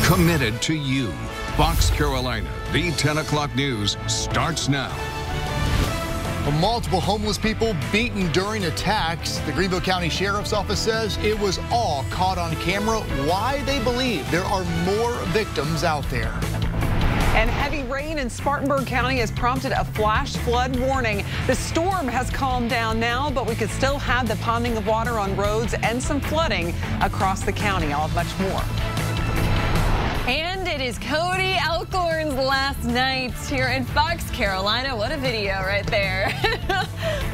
Committed to you. Fox Carolina, the 10 o'clock news starts now. Multiple homeless people beaten during attacks. The Greenville County Sheriff's Office says it was all caught on camera. Why they believe there are more victims out there. And heavy rain in Spartanburg County has prompted a flash flood warning. The storm has calmed down now, but we could still have the ponding of water on roads and some flooding across the county. I'll have much more. And it is Cody Alcorn's last night here in Fox Carolina. What a video right there.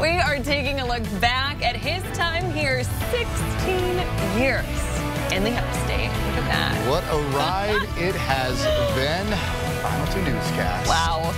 We are taking a look back at his time here, 16 years in the upstate. Look at that. What a ride it has been. Final to Newscast. Wow.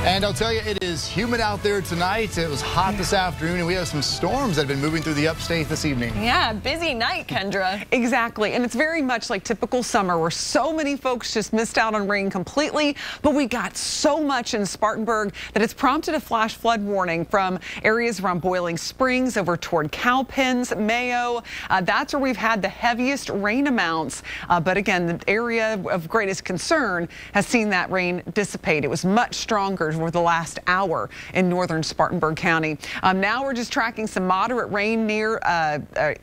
And I'll tell you, it is humid out there tonight. It was hot this afternoon, and we have some storms that have been moving through the upstate this evening. Yeah, busy night, Kendra. Exactly, and it's very much like typical summer where so many folks just missed out on rain completely, but we got so much in Spartanburg that it's prompted a flash flood warning from areas around Boiling Springs over toward Cowpens, Mayo. That's where we've had the heaviest rain amounts, but again, the area of greatest concern has seen that rain dissipate. It was much stronger over the last hour in northern Spartanburg County. Now we're just tracking some moderate rain near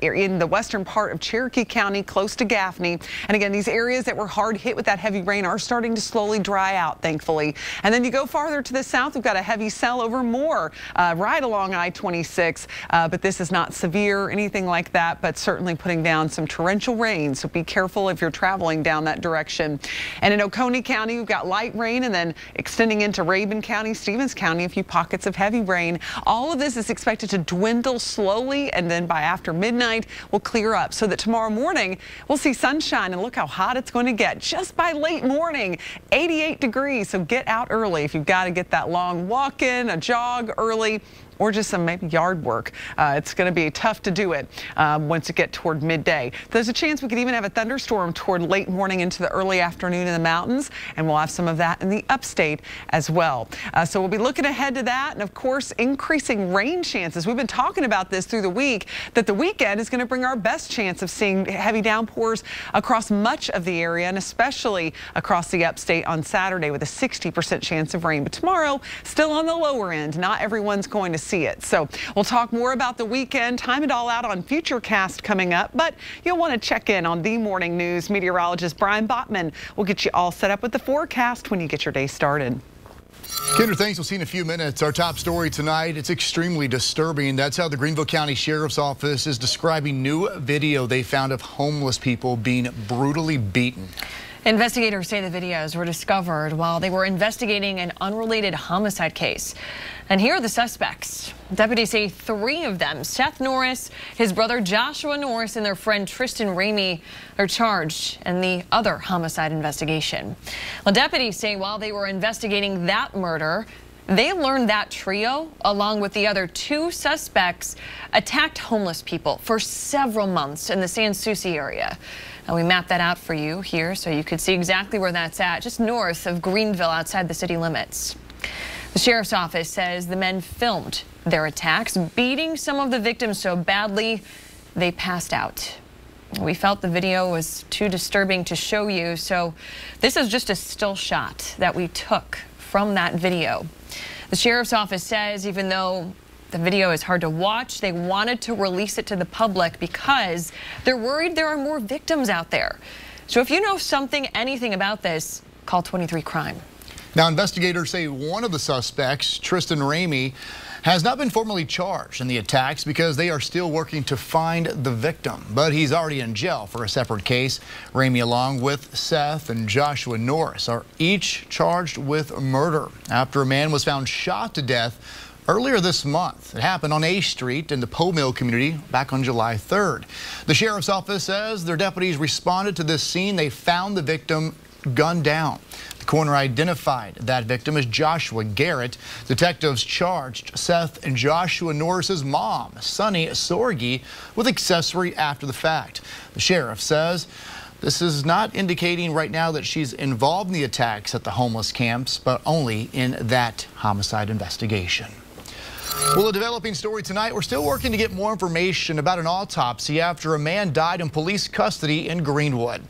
in the western part of Cherokee County, close to Gaffney. And again, these areas that were hard hit with that heavy rain are starting to slowly dry out, thankfully. And then you go farther to the south, we've got a heavy cell over Moore, right along I-26. But this is not severe, anything like that, but certainly putting down some torrential rain. So be careful if you're traveling down that direction. And in Oconee County, we've got light rain and then extending into Rabun County, Stevens County, a few pockets of heavy rain. All of this is expected to dwindle slowly, and then by after midnight will clear up so that tomorrow morning we'll see sunshine, and look how hot it's going to get just by late morning, 88 degrees. So get out early if you've got to get that long walk in, a jog early, or just some maybe yard work. It's going to be tough to do it once you get toward midday. There's a chance we could even have a thunderstorm toward late morning into the early afternoon in the mountains, and we'll have some of that in the upstate as well. So we'll be looking ahead to that, and of course increasing rain chances. We've been talking about this through the week, that the weekend is going to bring our best chance of seeing heavy downpours across much of the area, and especially across the upstate on Saturday with a 60% chance of rain. But tomorrow, still on the lower end. Not everyone's going to see it. So we'll talk more about the weekend, time it all out on Futurecast coming up, but you'll want to check in on the morning news. Meteorologist Brian Botman will get you all set up with the forecast when you get your day started. Kendra, thanks. We'll see in a few minutes. Our top story tonight, it's extremely disturbing. That's how the Greenville County Sheriff's Office is describing new video they found of homeless people being brutally beaten. Investigators say the videos were discovered while they were investigating an unrelated homicide case. And here are the suspects. Deputies say 3 of them, Seth Norris, his brother Joshua Norris, and their friend Tristan Ramey, are charged in the other homicide investigation. Well, deputies say while they were investigating that murder, they learned that trio, along with the other 2 suspects, attacked homeless people for several months in the Sans Souci area. And we mapped that out for you here so you could see exactly where that's at, just north of Greenville, outside the city limits. The sheriff's office says the men filmed their attacks, beating some of the victims so badly they passed out. We felt the video was too disturbing to show you, so this is just a still shot that we took from that video. The sheriff's office says even though the video is hard to watch, they wanted to release it to the public because they're worried there are more victims out there. So if you know anything about this, call 23 Crime. Now, investigators say one of the suspects, Tristan Ramey, has not been formally charged in the attacks because they are still working to find the victim. But he's already in jail for a separate case. Ramey, along with Seth and Joshua Norris, are each charged with murder after a man was found shot to death earlier this month. It happened on A Street in the Poe Mill community back on July 3rd. The sheriff's office says their deputies responded to this scene. They found the victim gunned down. The coroner identified that victim as Joshua Garrett. Detectives charged Seth and Joshua Norris's mom, Sunny Sorgi, with accessory after the fact. The sheriff says this is not indicating right now that she's involved in the attacks at the homeless camps, but only in that homicide investigation. Well, a developing story tonight. We're still working to get more information about an autopsy after a man died in police custody in Greenwood.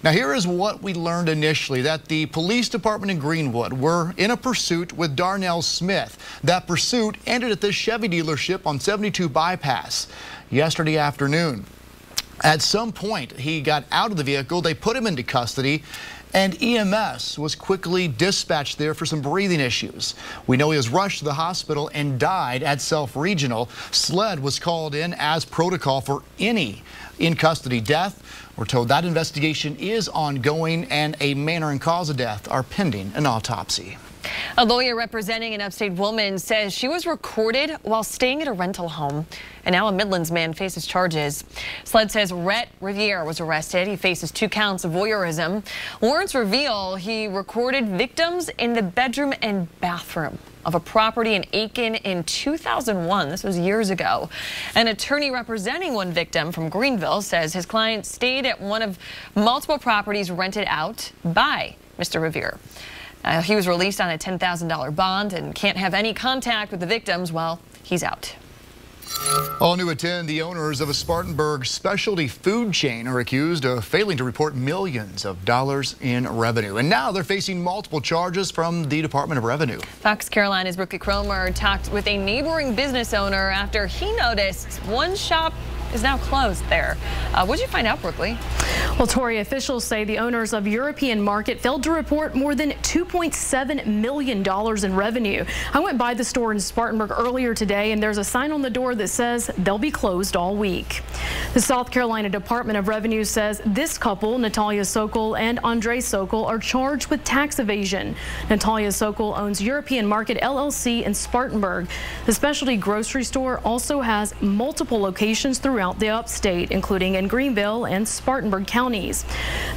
Now, here is what we learned initially, that the police department in Greenwood were in a pursuit with Darnell Smith. That pursuit ended at this Chevy dealership on 72 Bypass yesterday afternoon. At some point, he got out of the vehicle. They put him into custody, and EMS was quickly dispatched there for some breathing issues. We know he was rushed to the hospital and died at Self Regional. SLED was called in as protocol for any in-custody death. We're told that investigation is ongoing and a manner and cause of death are pending an autopsy. A lawyer representing an upstate woman says she was recorded while staying at a rental home. And now a Midlands man faces charges. SLED says Rhett Riviere was arrested. He faces 2 counts of voyeurism. Warrants reveal he recorded victims in the bedroom and bathroom of a property in Aiken in 2001. This was years ago. An attorney representing one victim from Greenville says his client stayed at one of multiple properties rented out by Mr. Riviere. He was released on a $10,000 bond and can't have any contact with the victims while he's out. All new at 10, the owners of a Spartanburg specialty food chain are accused of failing to report millions of dollars in revenue. And now they're facing multiple charges from the Department of Revenue. Fox Carolina's Brooklyn Cromer talked with a neighboring business owner after he noticed one shop is now closed there. What did you find out, Brooklyn? Well, Tori, officials say the owners of European Market failed to report more than $2.7 million in revenue. I went by the store in Spartanburg earlier today, and there's a sign on the door that says they'll be closed all week. The South Carolina Department of Revenue says this couple, Natalia Sokol and Andre Sokol, are charged with tax evasion. Natalia Sokol owns European Market LLC in Spartanburg. The specialty grocery store also has multiple locations throughout the upstate, including in Greenville and Spartanburg counties.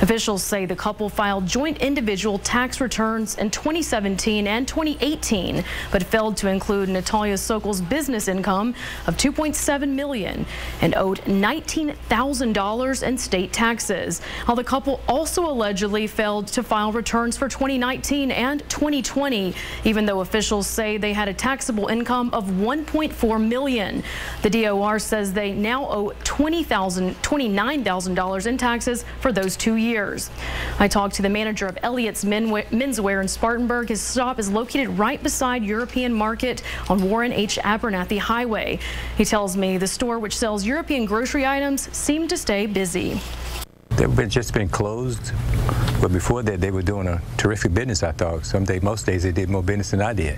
Officials say the couple filed joint individual tax returns in 2017 and 2018, but failed to include Natalia Sokol's business income of $2.7 million and owed $19,000 in state taxes. While the couple also allegedly failed to file returns for 2019 and 2020, even though officials say they had a taxable income of $1.4 million. The DOR says they now owe $29,000 in taxes for those 2 years. I talked to the manager of Elliott's Menswear in Spartanburg. His shop is located right beside European Market on Warren H. Abernathy Highway. He tells me the store, which sells European grocery items, seemed to stay busy. They've just been closed, but before that they were doing a terrific business, I thought. Most days they did more business than I did.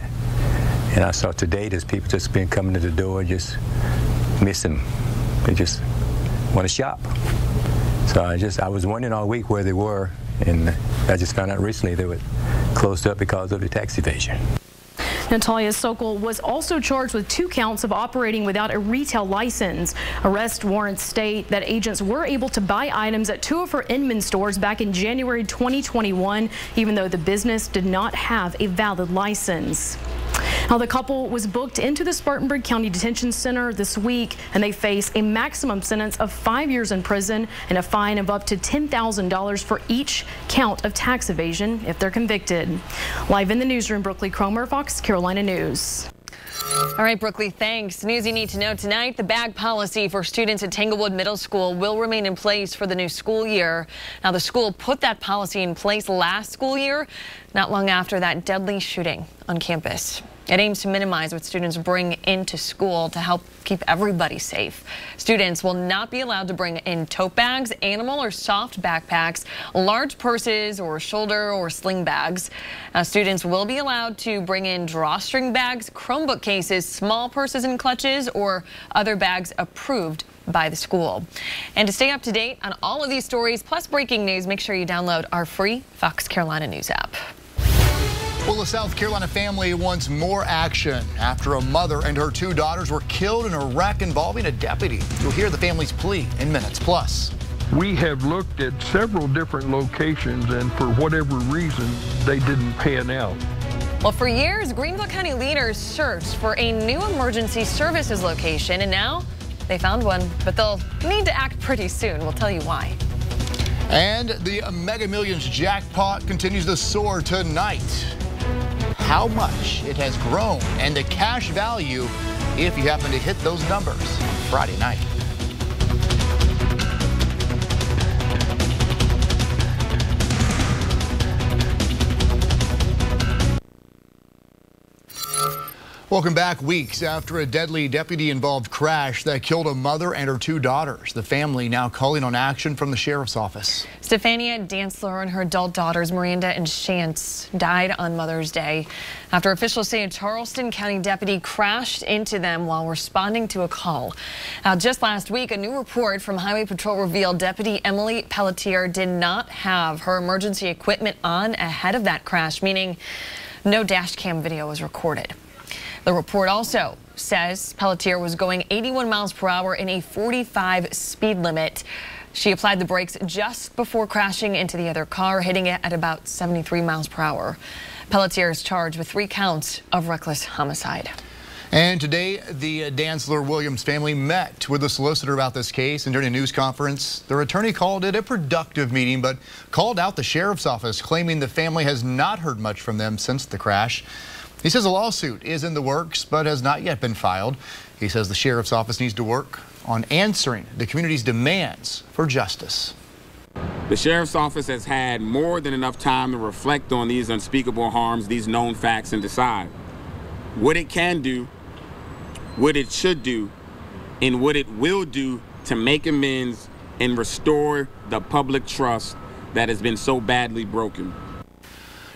And I saw today there's people just been coming to the door just missing. They just want to shop. So I was wondering all week where they were, and I just found out recently they were closed up because of the tax evasion. Natalia Sokol was also charged with 2 counts of operating without a retail license. Arrest warrants state that agents were able to buy items at 2 of her Inman stores back in January 2021, even though the business did not have a valid license. Now, the couple was booked into the Spartanburg County Detention Center this week, and they face a maximum sentence of 5 years in prison and a fine of up to $10,000 for each count of tax evasion if they're convicted. Live in the newsroom, Brooklyn Cromer, Fox Carolina News. All right, Brooklyn, thanks. News you need to know tonight: the bag policy for students at Tanglewood Middle School will remain in place for the new school year. Now, the school put that policy in place last school year, not long after that deadly shooting on campus. It aims to minimize what students bring into school to help keep everybody safe. Students will not be allowed to bring in tote bags, animal or soft backpacks, large purses, or shoulder or sling bags. Students will be allowed to bring in drawstring bags, Chromebook cases, small purses and clutches, or other bags approved by the school. And to stay up to date on all of these stories, plus breaking news, make sure you download our free Fox Carolina News app. Well, a South Carolina family wants more action after a mother and her 2 daughters were killed in a wreck involving a deputy. You'll hear the family's plea in minutes. Plus, we have looked at several different locations, and for whatever reason, they didn't pan out. Well, for years, Greenville County leaders searched for a new emergency services location, and now they found one, but they'll need to act pretty soon. We'll tell you why. And the Mega Millions jackpot continues to soar tonight. How much it has grown and the cash value if you happen to hit those numbers Friday night. Welcome back. Weeks after a deadly deputy-involved crash that killed a mother and her 2 daughters, the family now calling on action from the sheriff's office. Stefania Dantzler and her adult daughters, Miranda and Chance, died on Mother's Day after officials say a Charleston County deputy crashed into them while responding to a call. Just last week, a new report from Highway Patrol revealed Deputy Emily Pelletier did not have her emergency equipment on ahead of that crash, meaning no dash cam video was recorded. The report also says Pelletier was going 81 miles per hour in a 45 speed limit. She applied the brakes just before crashing into the other car, hitting it at about 73 miles per hour. Pelletier is charged with 3 counts of reckless homicide. And today, the Dantzler-Williams family met with the solicitor about this case, and during a news conference, their attorney called it a productive meeting, but called out the sheriff's office, claiming the family has not heard much from them since the crash. He says a lawsuit is in the works, but has not yet been filed. He says the sheriff's office needs to work on answering the community's demands for justice. The sheriff's office has had more than enough time to reflect on these unspeakable harms, these known facts, and decide what it can do, what it should do, and what it will do to make amends and restore the public trust that has been so badly broken.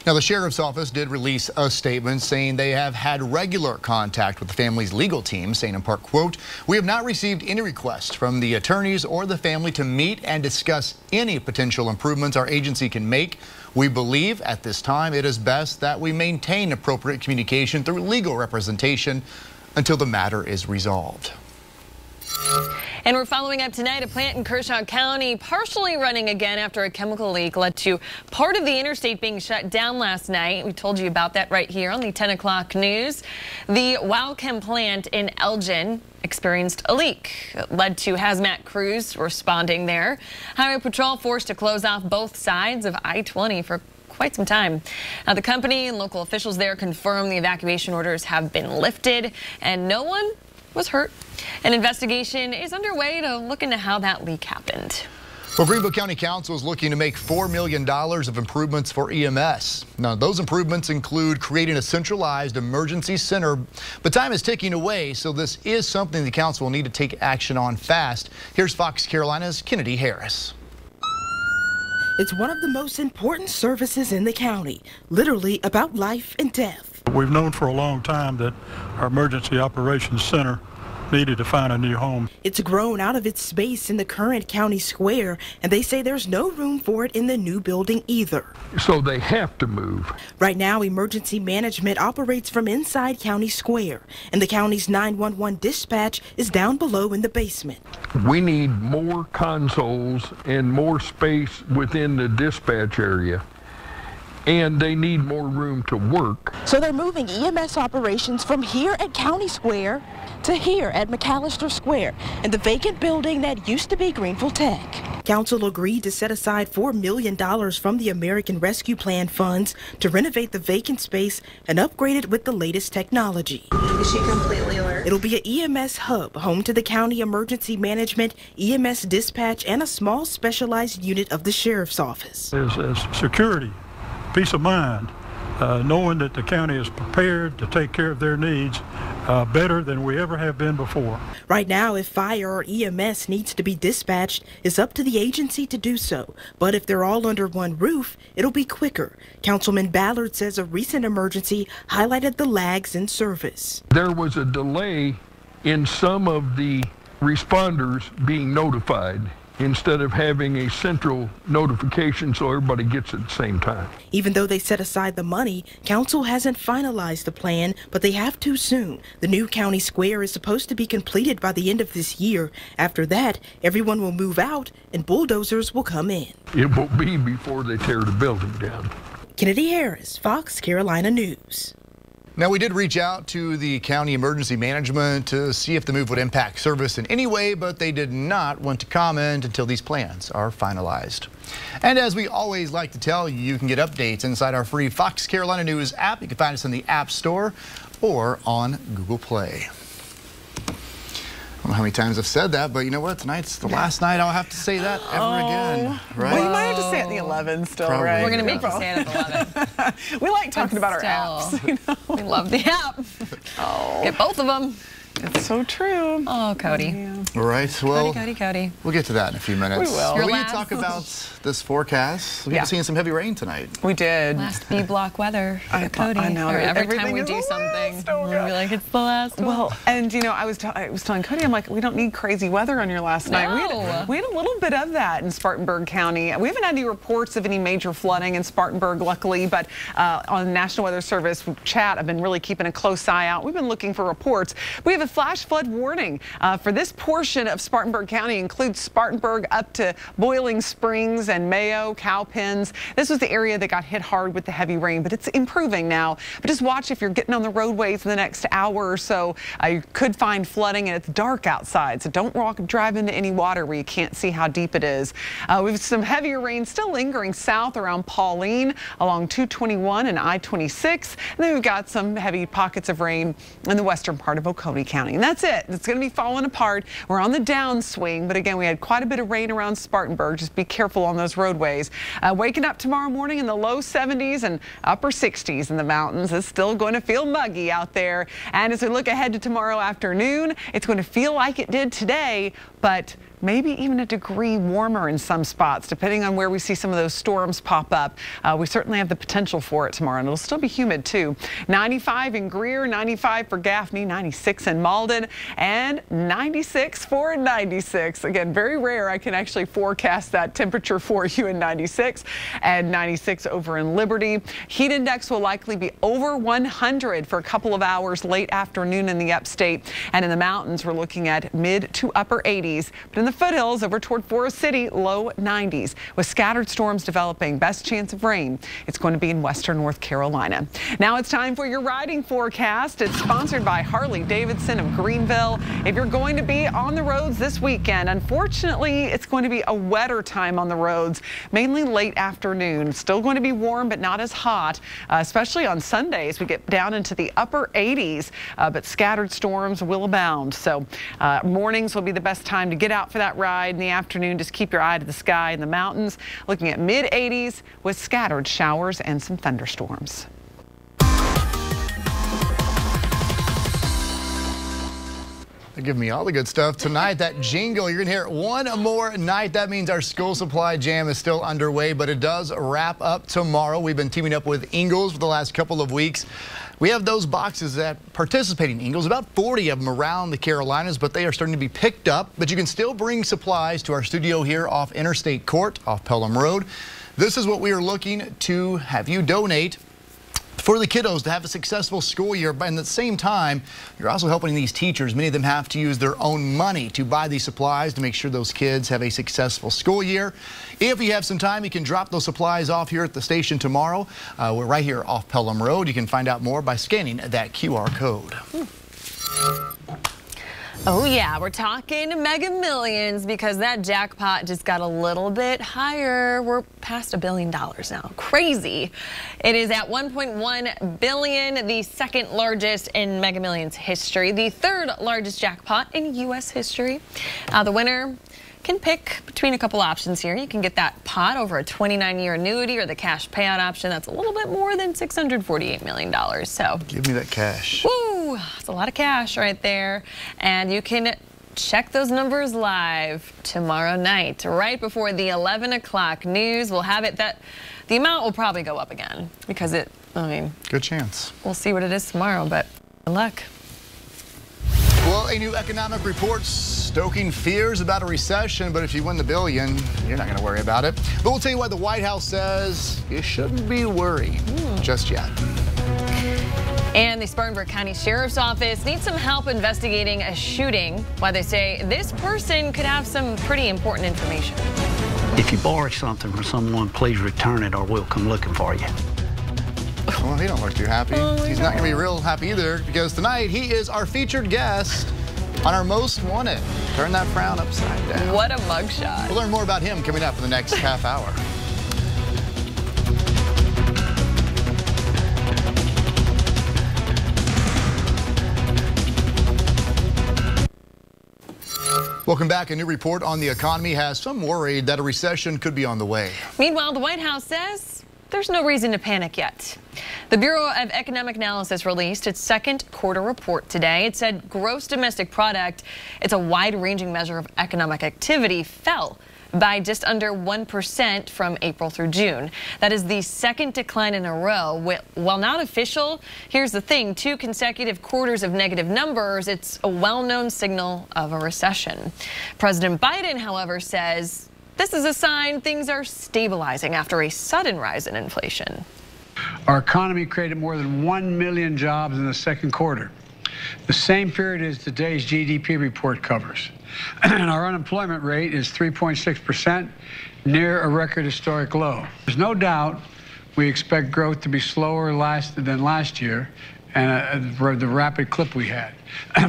Now, the sheriff's office did release a statement saying they have had regular contact with the family's legal team, saying in part, quote, "We have not received any requests from the attorneys or the family to meet and discuss any potential improvements our agency can make. We believe at this time it is best that we maintain appropriate communication through legal representation until the matter is resolved." And we're following up tonight. A plant in Kershaw County partially running again after a chemical leak led to part of the interstate being shut down last night. We told you about that right here on the 10 o'clock news. The Wowchem plant in Elgin experienced a leak. It led to hazmat crews responding there. Highway Patrol forced to close off both sides of I-20 for quite some time. Now, the company and local officials there confirmed the evacuation orders have been lifted and no one was hurt. An investigation is underway to look into how that leak happened. Well, Greenville County Council is looking to make $4 million of improvements for EMS. Now, those improvements include creating a centralized emergency center, but time is ticking away, so this is something the council will need to take action on fast. Here's Fox Carolina's Kennedy Harris. It's one of the most important services in the county, literally about life and death. We've known for a long time that our emergency operations center needed to find a new home. It's grown out of its space in the current county square, and they say there's no room for it in the new building either. So they have to move. Right now, emergency management operates from inside County Square, and the county's 911 dispatch is down below in the basement. We need more consoles and more space within the dispatch area, and they need more room to work. So they're moving EMS operations from here at County Square to here at McAllister Square in the vacant building that used to be Greenville Tech. Council agreed to set aside $4 million from the American Rescue Plan funds to renovate the vacant space and upgrade it with the latest technology. Is she completely alert? It'll be an EMS hub, home to the county emergency management, EMS dispatch, and a small specialized unit of the sheriff's office. As security, peace of mind, knowing that the county is prepared to take care of their needs better than we ever have been before. Right now, if fire or EMS needs to be dispatched, it's up to the agency to do so. But if they're all under one roof, it'll be quicker. Councilman Ballard says a recent emergency highlighted the lags in service. There was a delay in some of the responders being notified, instead of having a central notification so everybody gets it at the same time. Even though they set aside the money, council hasn't finalized the plan, but they have to soon. The new county square is supposed to be completed by the end of this year. After that, everyone will move out and bulldozers will come in. It will be before they tear the building down. Kennedy Harris, Fox Carolina News. Now, we did reach out to the county emergency management to see if the move would impact service in any way, but they did not want to comment until these plans are finalized. And as we always like to tell you, you can get updates inside our free Fox Carolina News app. You can find us in the App Store or on Google Play. know how many times I've said that, but you know what? Tonight's the last night I'll have to say that ever again, right? Well, you might have to say it at the 11 still, Probably, right? We're going to make you say it at the 11. We like talking about our apps. You know? We love the app. Get both of them. It's so true. Oh, Cody. Yeah. All right, well, Cody. we'll get to that in a few minutes. We will. We need last- to talk about this forecast. We've been seeing some heavy rain tonight. We did. Last B-block weather for Cody. I know. Or every time Everything we is do the something, last. Oh, we'll be like, it's the last one. Well, and you know, I was telling Cody, I'm like, we don't need crazy weather on your last night. No. We had a little bit of that in Spartanburg County. We haven't had any reports of any major flooding in Spartanburg, luckily, but on the National Weather Service chat, I've been really keeping a close eye out. We've been looking for reports. We have a flash flood warning for this portion of Spartanburg County. Includes Spartanburg up to Boiling Springs and Mayo, Cowpens. This was the area that got hit hard with the heavy rain, but it's improving now. But just watch if you're getting on the roadways in the next hour or so. You could find flooding, and it's dark outside, so don't drive into any water where you can't see how deep it is. We have some heavier rain still lingering south around Pauline along 221 and I-26. And then we've got some heavy pockets of rain in the western part of Oconee County. And that's it. It's going to be falling apart. We're on the downswing, but again, we had quite a bit of rain around Spartanburg. Just be careful on those roadways. Waking up tomorrow morning in the low 70s and upper 60s in the mountains. It's still going to feel muggy out there. And as we look ahead to tomorrow afternoon, it's going to feel like it did today, but maybe even a degree warmer in some spots, depending on where we see some of those storms pop up. We certainly have the potential for it tomorrow, and it'll still be humid too. 95 in Greer, 95 for Gaffney, 96 in Malden, and 96 for 96. Again, very rare I can actually forecast that temperature for you in 96, and 96 over in Liberty. Heat index will likely be over 100 for a couple of hours late afternoon in the upstate, and in the mountains we're looking at mid to upper 80s. But in the foothills over toward Forest City, low 90s. With scattered storms developing, best chance of rain, it's going to be in western North Carolina. Now it's time for your riding forecast. It's sponsored by Harley-Davidson of Greenville. If you're going to be on the roads this weekend, unfortunately, it's going to be a wetter time on the roads, mainly late afternoon. Still going to be warm, but not as hot, especially on Sundays. We get down into the upper 80s, but scattered storms will abound. So mornings will be the best time to get out for that ride. In the afternoon, just keep your eye to the sky in the mountains, looking at mid 80s with scattered showers and some thunderstorms. They give me all the good stuff tonight. That jingle, you're going to hear it one more night. That means our school supply jam is still underway, but it does wrap up tomorrow. We've been teaming up with Ingalls for the last couple of weeks. We have those boxes at participating Ingalls, about 40 of them around the Carolinas, but they are starting to be picked up. But you can still bring supplies to our studio here off Interstate Court, off Pelham Road. This is what we are looking to have you donate for the kiddos to have a successful school year. But at the same time, you're also helping these teachers. Many of them have to use their own money to buy these supplies to make sure those kids have a successful school year. If you have some time, you can drop those supplies off here at the station tomorrow. We're right here off Pelham Road. You can find out more by scanning that QR code. Oh yeah, we're talking Mega Millions because that jackpot just got a little bit higher. We're past $1 billion now. Crazy. It is at $1.1 billion, the second largest in Mega Millions history, the third largest jackpot in U.S. history. The winner can pick between a couple options here. You can get that pot over a 29-year annuity or the cash payout option. That's a little bit more than $648 million. So give me that cash. Woo, it's a lot of cash right there. And you can check those numbers live tomorrow night, right before the 11 o'clock news. We'll have it that the amount will probably go up again because good chance. We'll see what it is tomorrow, but good luck. Well, a new economic report stoking fears about a recession, but if you win the billion, you're not going to worry about it. But we'll tell you why the White House says you shouldn't be worried just yet. And the Spartanburg County Sheriff's Office needs some help investigating a shooting. Why they say this person could have some pretty important information. If you borrow something from someone, please return it or we'll come looking for you. Well, he don't look too happy. He's not going to be real happy either because tonight he is our featured guest on our Most Wanted. Turn that frown upside down. What a mugshot. We'll learn more about him coming up in the next half hour. Welcome back. A new report on the economy has some worried that a recession could be on the way. Meanwhile, the White House says there's no reason to panic yet. The Bureau of Economic Analysis released its second quarter report today. It said gross domestic product, it's a wide-ranging measure of economic activity, fell by just under 1% from April through June. That is the second decline in a row. While not official, here's the thing, 2 consecutive quarters of negative numbers, it's a well-known signal of a recession. President Biden, however, says this is a sign things are stabilizing after a sudden rise in inflation. Our economy created more than 1 million jobs in the second quarter, the same period as today's GDP report covers. And our unemployment rate is 3.6%, near a record historic low. There's no doubt we expect growth to be slower than last year and the rapid clip we had.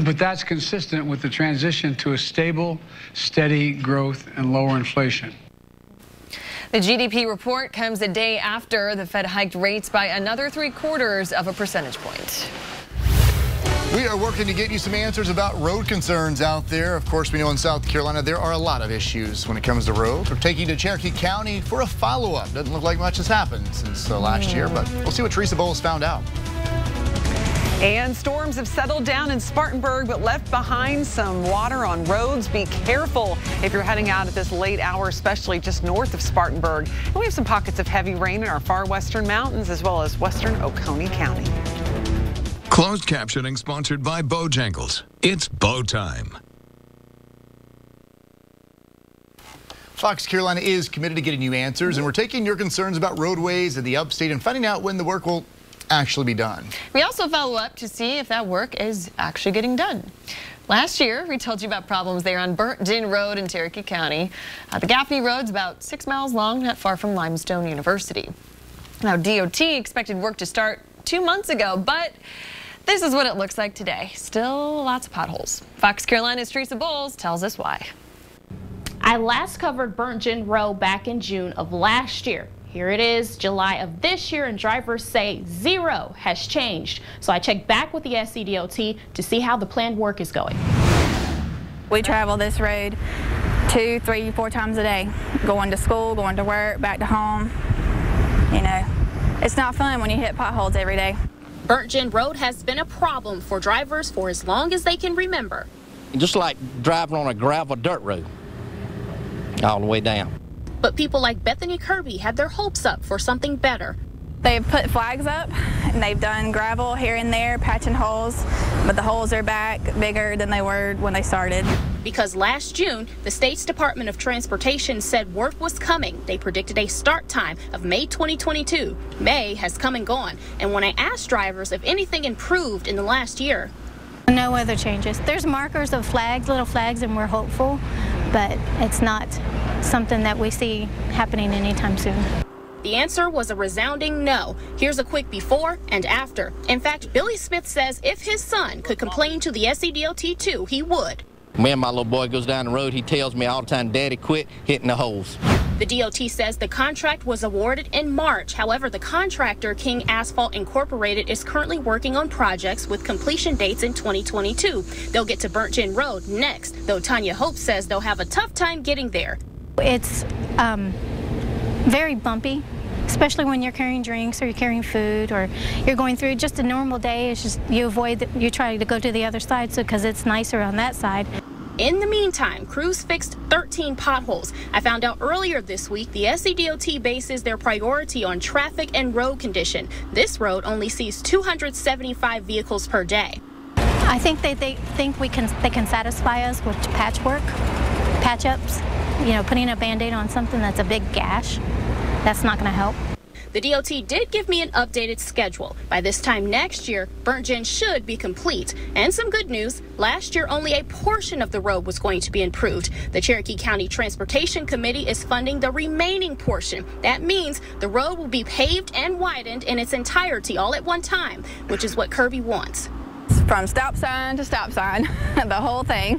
But that's consistent with the transition to a stable, steady growth and lower inflation. The GDP report comes a day after the Fed hiked rates by another 0.75 percentage point. We are working to get you some answers about road concerns out there. Of course, we know in South Carolina there are a lot of issues when it comes to roads. We're taking you to Cherokee County for a follow-up. Doesn't look like much has happened since last year, but we'll see what Teresa Bowles found out. And storms have settled down in Spartanburg, but left behind some water on roads. Be careful if you're heading out at this late hour, especially just north of Spartanburg. And we have some pockets of heavy rain in our far western mountains, as well as western Oconee County. Closed captioning sponsored by Bojangles. It's Bow time. Fox Carolina is committed to getting you answers, and we're taking your concerns about roadways in the upstate and finding out when the work will actually be done. We also follow up to see if that work is actually getting done. Last year, we told you about problems there on Burnt Gin Road in Cherokee County. The Gaffney Road's about 6 miles long, not far from Limestone University. Now, DOT expected work to start 2 months ago, but this is what it looks like today. Still lots of potholes. Fox Carolina's Teresa Bowles tells us why. I last covered Burnt Gin Road back in June of last year. Here it is, July of this year, and drivers say zero has changed. So I checked back with the SCDOT to see how the planned work is going. We travel this road 2, 3, 4 times a day, going to school, going to work, back to home. You know, it's not fun when you hit potholes every day. Burnt Gin Road has been a problem for drivers for as long as they can remember. Just like driving on a gravel dirt road all the way down. But people like Bethany Kirby had their hopes up for something better. They've put flags up and they've done gravel here and there, patching holes, but the holes are back bigger than they were when they started. Because last June, the state's Department of Transportation said work was coming. They predicted a start time of May 2022. May has come and gone. And when I asked drivers if anything improved in the last year, no other changes. There's markers of flags, little flags, and we're hopeful, but it's not something that we see happening anytime soon. The answer was a resounding no. Here's a quick before and after. In fact, Billy Smith says if his son could complain to the SCDOT too, he would. When my little boy goes down the road, he tells me all the time, Daddy, quit hitting the holes. The DOT says the contract was awarded in March. However, the contractor, King Asphalt Incorporated, is currently working on projects with completion dates in 2022. They'll get to Burnt Gin Road next, though Tanya Hope says they'll have a tough time getting there. It's very bumpy, especially when you're carrying drinks or you're carrying food or you're going through just a normal day. It's just you try to go to the other side because it's nicer on that side. In the meantime, crews fixed 13 potholes. I found out earlier this week the SCDOT bases their priority on traffic and road condition. This road only sees 275 vehicles per day. I think they think they can satisfy us with patchwork, patch-ups. You know, putting a Band-Aid on something that's a big gash, that's not going to help. The DOT did give me an updated schedule. By this time next year, Burnt Gin should be complete. And some good news, last year only a portion of the road was going to be improved. The Cherokee County Transportation Committee is funding the remaining portion. That means the road will be paved and widened in its entirety all at one time, which is what Kirby wants. From stop sign to stop sign, the whole thing.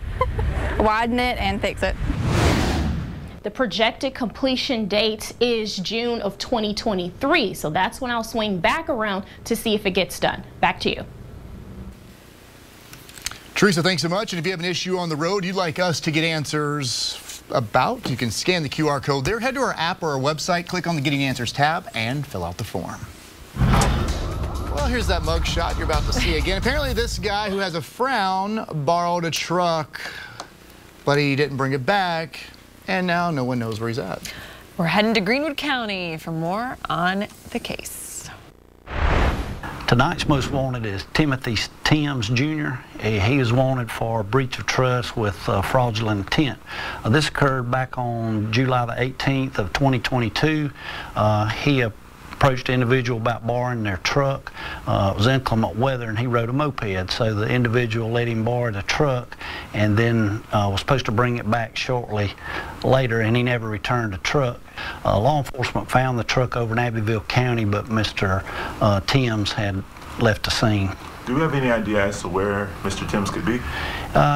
Widen it and fix it. The projected completion date is June of 2023, so that's when I'll swing back around to see if it gets done. Back to you. Teresa, thanks so much. And if you have an issue on the road you'd like us to get answers about, you can scan the QR code there, head to our app or our website, click on the Getting Answers tab, and fill out the form. Well, here's that mug shot you're about to see again. Apparently this guy who has a frown borrowed a truck, but he didn't bring it back, and now no one knows where he's at. We're heading to Greenwood County for more on the case. Tonight's most wanted is Timothy Timms Jr. He was wanted for breach of trust with fraudulent intent. This occurred back on July the 18th of 2022. He approached the individual about borrowing their truck. It was inclement weather and he rode a moped, so the individual let him borrow the truck and then was supposed to bring it back shortly later, and he never returned the truck. Law enforcement found the truck over in Abbeville County, but Mr. Timms had left the scene. Do we have any idea as to where Mr. Timms could be?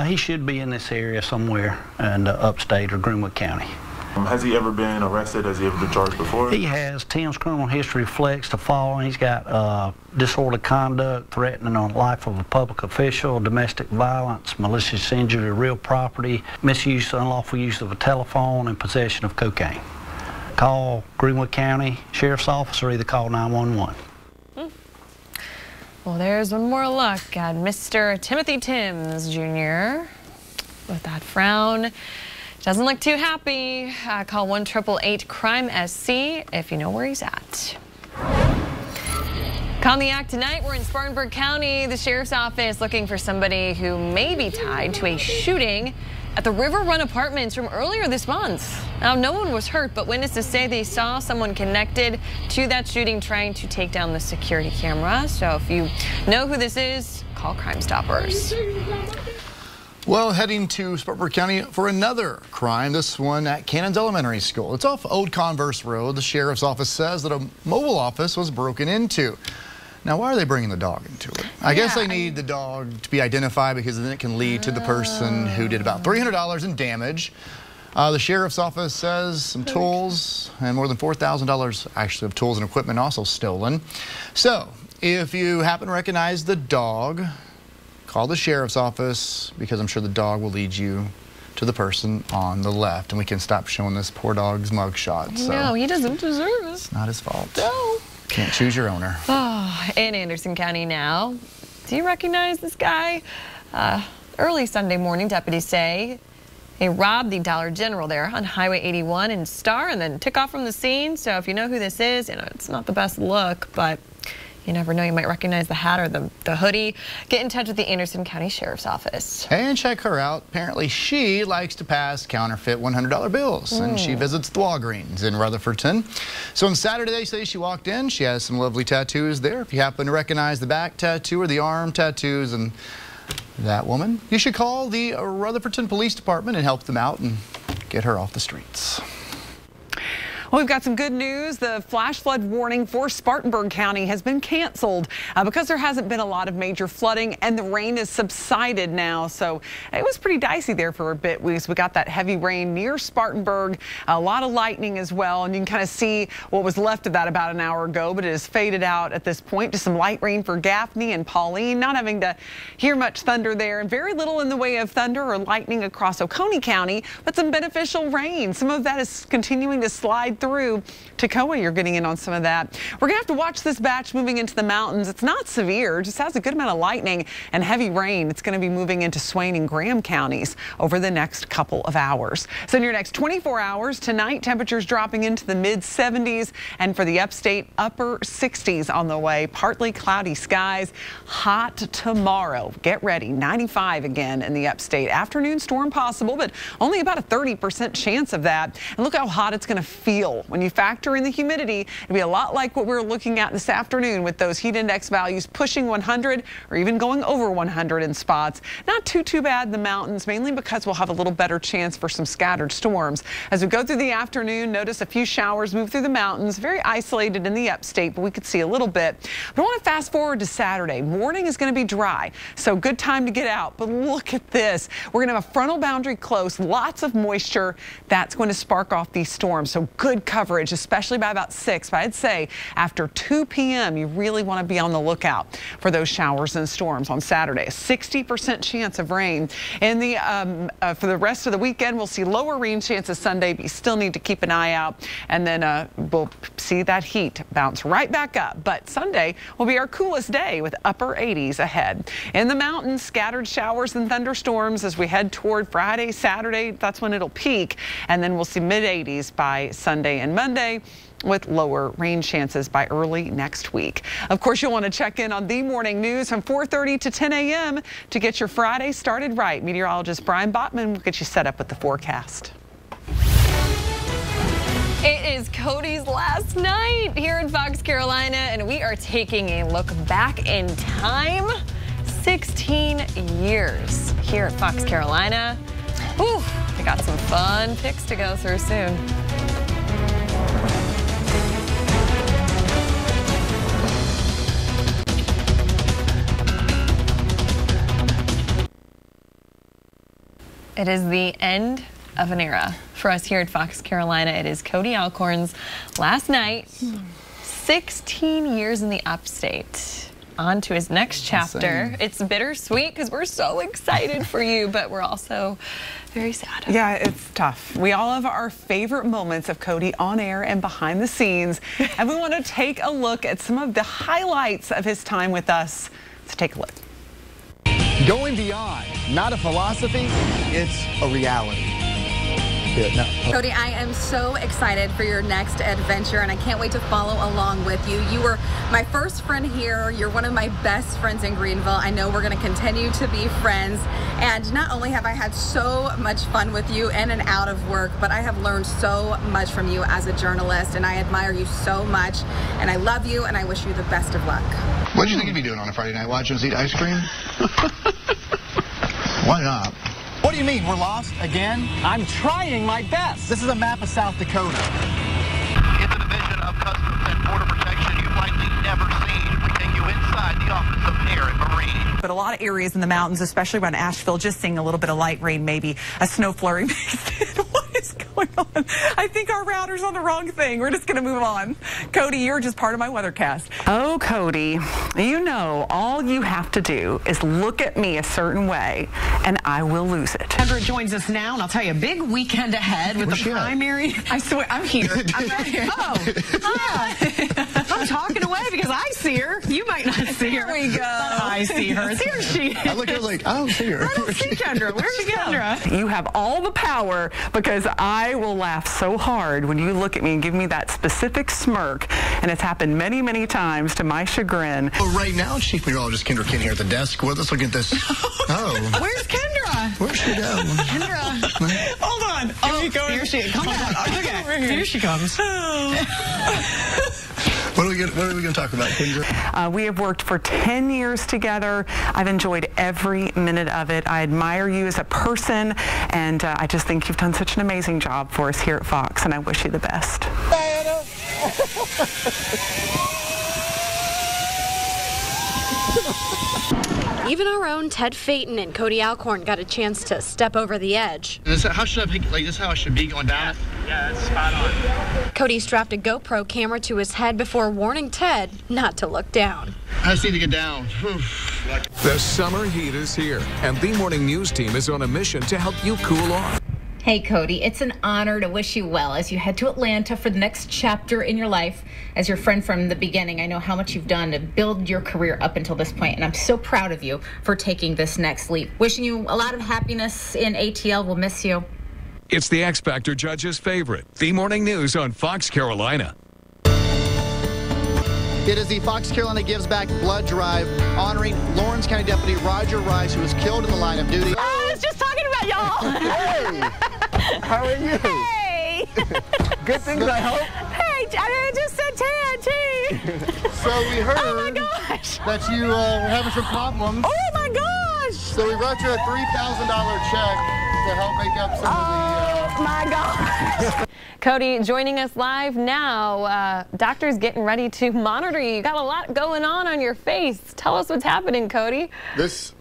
He should be in this area somewhere in upstate or Greenwood County. Has he ever been arrested? Has he ever been charged before? He has. Tim's criminal history reflects the following. He's got disorderly conduct, threatening the life of a public official, domestic violence, malicious injury to real property, misuse, unlawful use of a telephone, and possession of cocaine. Call Greenwood County Sheriff's Office or either call 911. Well, there's one more look at Mr. Timothy Timms Jr. with that frown. Doesn't look too happy. Call 1-888-CRIME-SC if you know where he's at. On the act tonight, we're in Spartanburg County. The Sheriff's Office looking for somebody who may be tied to a shooting at the River Run Apartments from earlier this month. Now, no one was hurt, but witnesses say they saw someone connected to that shooting trying to take down the security camera. So if you know who this is, call Crime Stoppers. Well, heading to Spartanburg County for another crime, this one at Cannons Elementary School. It's off Old Converse Road. The Sheriff's Office says that a mobile office was broken into. Now, why are they bringing the dog into it? I guess they need the dog to be identified because then it can lead to the person who did about $300 in damage. The Sheriff's Office says some tools and more than $4,000 actually of tools and equipment also stolen. So, if you happen to recognize the dog, call the Sheriff's Office because I'm sure the dog will lead you to the person on the left, and we can stop showing this poor dog's mugshot. So no, he doesn't deserve it. It's not his fault. No. Can't choose your owner. Oh, in Anderson County now. Do you recognize this guy? Early Sunday morning, deputies say he robbed the Dollar General there on Highway 81 in Star and then took off from the scene. So if you know who this is, you know, it's not the best look, but you never know, you might recognize the hat or the hoodie. Get in touch with the Anderson County Sheriff's Office. And check her out. Apparently she likes to pass counterfeit $100 bills, and she visits the Walgreens in Rutherfordton. So on Saturday, they say she walked in. She has some lovely tattoos there. If you happen to recognize the back tattoo or the arm tattoos and that woman, you should call the Rutherfordton Police Department and help them out and get her off the streets. Well, we've got some good news. The flash flood warning for Spartanburg County has been canceled because there hasn't been a lot of major flooding and the rain has subsided now. So it was pretty dicey there for a bit. We got that heavy rain near Spartanburg, a lot of lightning as well. And you can kind of see what was left of that about an hour ago, but it has faded out at this point. Just some light rain for Gaffney and Pauline, not having to hear much thunder there, and very little in the way of thunder or lightning across Oconee County, but some beneficial rain. Some of that is continuing to slide through Toccoa. You're getting in on some of that. We're gonna have to watch this batch moving into the mountains. It's not severe, just has a good amount of lightning and heavy rain. It's gonna be moving into Swain and Graham counties over the next couple of hours. So in your next 24 hours tonight, temperatures dropping into the mid 70s, and for the upstate, upper 60s on the way. Partly cloudy skies, hot tomorrow. Get ready, 95 again in the upstate. Afternoon storm possible, but only about a 30% chance of that. And look how hot it's gonna feel when you factor in the humidity. It'll be a lot like what we're looking at this afternoon with those heat index values pushing 100 or even going over 100 in spots. Not too bad in the mountains, mainly because we'll have a little better chance for some scattered storms. As we go through the afternoon, notice a few showers move through the mountains, very isolated in the upstate, but we could see a little bit. But I want to fast forward to Saturday. Morning is going to be dry, so good time to get out. But look at this. We're going to have a frontal boundary close, lots of moisture. That's going to spark off these storms. So good good coverage, especially by about 6. But I'd say after 2 p.m., you really want to be on the lookout for those showers and storms on Saturday. A 60% chance of rain. In the for the rest of the weekend, we'll see lower rain chances Sunday, but you still need to keep an eye out. And then we'll see that heat bounce right back up. But Sunday will be our coolest day with upper 80s ahead. In the mountains, scattered showers and thunderstorms as we head toward Friday, Saturday. That's when it'll peak. And then we'll see mid-80s by Sunday and Monday, with lower rain chances by early next week. Of course, you'll want to check in on the morning news from 4:30 to 10 a.m. to get your Friday started right. Meteorologist Brian Botman will get you set up with the forecast. It is Cody's last night here in Fox, Carolina, and we are taking a look back in time. 16 years here at Fox, Carolina. Whew, we got some fun picks to go through soon. It is the end of an era for us here at Fox, Carolina. It is Cody Alcorn's last night. 16 years in the upstate. On to his next chapter. It's bittersweet because we're so excited for you, but we're also very sad. Yeah, it's tough. We all have our favorite moments of Cody on air and behind the scenes, and we want to take a look at some of the highlights of his time with us. So take a look. Going beyond, not a philosophy, it's a reality. Cody, I am so excited for your next adventure, and I can't wait to follow along with you. You were my first friend here. You're one of my best friends in Greenville. I know we're going to continue to be friends, and not only have I had so much fun with you in and out of work, but I have learned so much from you as a journalist, and I admire you so much, and I love you, and I wish you the best of luck. What do you think you'd be doing on a Friday night? Watching us eat ice cream? Why not? What do you mean, we're lost again? I'm trying my best. This is a map of South Dakota. It's a division of Customs and Border Protection you've likely never seen. We take you inside the Office of Air and Marine. But a lot of areas in the mountains, especially around Asheville, just seeing a little bit of light rain, maybe a snow flurry. What is going on? I think our router's on the wrong thing. We're just going to move on. Cody, you're just part of my weathercast. Oh, Cody, you know all you have to do is look at me a certain way, and I will lose it. Kendra joins us now, and I'll tell you, a big weekend ahead with the primary. I swear, I'm here. I'm right here. Oh, hi. I'm talking away because I see her. You might not see her. Here we go. I see her. Here she is. I look at her like, I don't see her. I don't see Kendra. Where's Kendra? You have all the power because I will laugh so hard when you look at me and give me that specific smirk, and it's happened many, many times to my chagrin. Well, right now, Chief Meteorologist Kendra King here at the desk. Well, let's look at this. Oh. Where's Kendra? Where'd she go? Kendra. Hold on. Oh, here she is. Come on. Okay. Here she comes. What are we going to talk about, Kendra? We have worked for 10 years together. I've enjoyed every minute of it. I admire you as a person, and I just think you've done such an amazing job for us here at Fox, and I wish you the best. Even our own Ted Phaeton and Cody Alcorn got a chance to step over the edge. How should I pick, like, this is how I should be going down? Yeah, that's spot on. Cody strapped a GoPro camera to his head before warning Ted not to look down. I just need to get down. The summer heat is here, and the morning news team is on a mission to help you cool off. Hey, Cody, it's an honor to wish you well as you head to Atlanta for the next chapter in your life. As your friend from the beginning, I know how much you've done to build your career up until this point, and I'm so proud of you for taking this next leap. Wishing you a lot of happiness in ATL. We'll miss you. It's the X Factor judge's favorite, the morning news on Fox Carolina. It is the Fox Carolina Gives Back Blood Drive honoring Lawrence County Deputy Roger Rice, who was killed in the line of duty. I was just talking about y'all. Hey, how are you? Hey. Good things, I hope. Hey, I just said Ted, too. So we heard that you were having some problems. Oh, my gosh. So we wrote you a $3,000 check to help make up some of the... Oh, my gosh. Cody joining us live now. Doctor's getting ready to monitor you. You got a lot going on your face. Tell us what's happening, Cody. This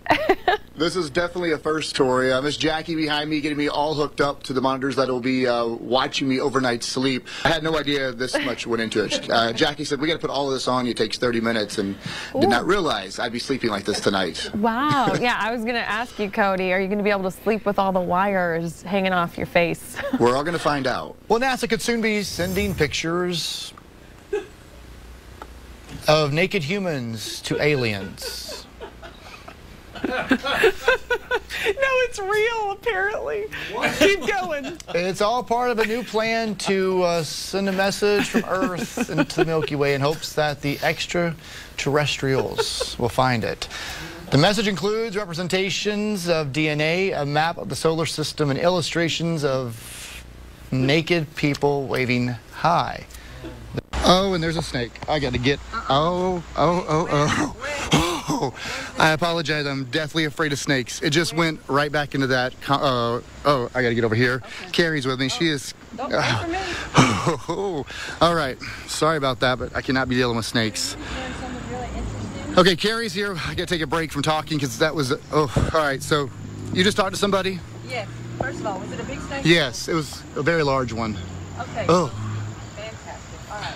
This is definitely a first story. Miss Jackie behind me getting me all hooked up to the monitors that will be watching me overnight sleep. I had no idea this much went into it. Jackie said, we got to put all of this on you. It takes 30 minutes, and did not realize I'd be sleeping like this tonight. Wow. Yeah, I was going to ask you, Cody, are you going to be able to sleep with all the wires hanging off your face? We're all going to find out. Well, NASA could soon be sending pictures of naked humans to aliens. No, it's real, apparently. Keep going. It's all part of a new plan to send a message from Earth into the Milky Way in hopes that the extraterrestrials will find it. The message includes representations of DNA, a map of the solar system, and illustrations of naked people waving hi. Oh, and there's a snake. I got to get... Oh. I apologize. I'm deathly afraid of snakes. It just went right back into that. I got to get over here. Okay. Carrie's with me. She is... Don't wait for me. All right. Sorry about that, but I cannot be dealing with snakes. Okay, Carrie's here. I got to take a break from talking because that was... all right. So you just talked to somebody? Yes. First of all, was it a big snake? Yes, it was a very large one. Okay. Oh. Fantastic. All right.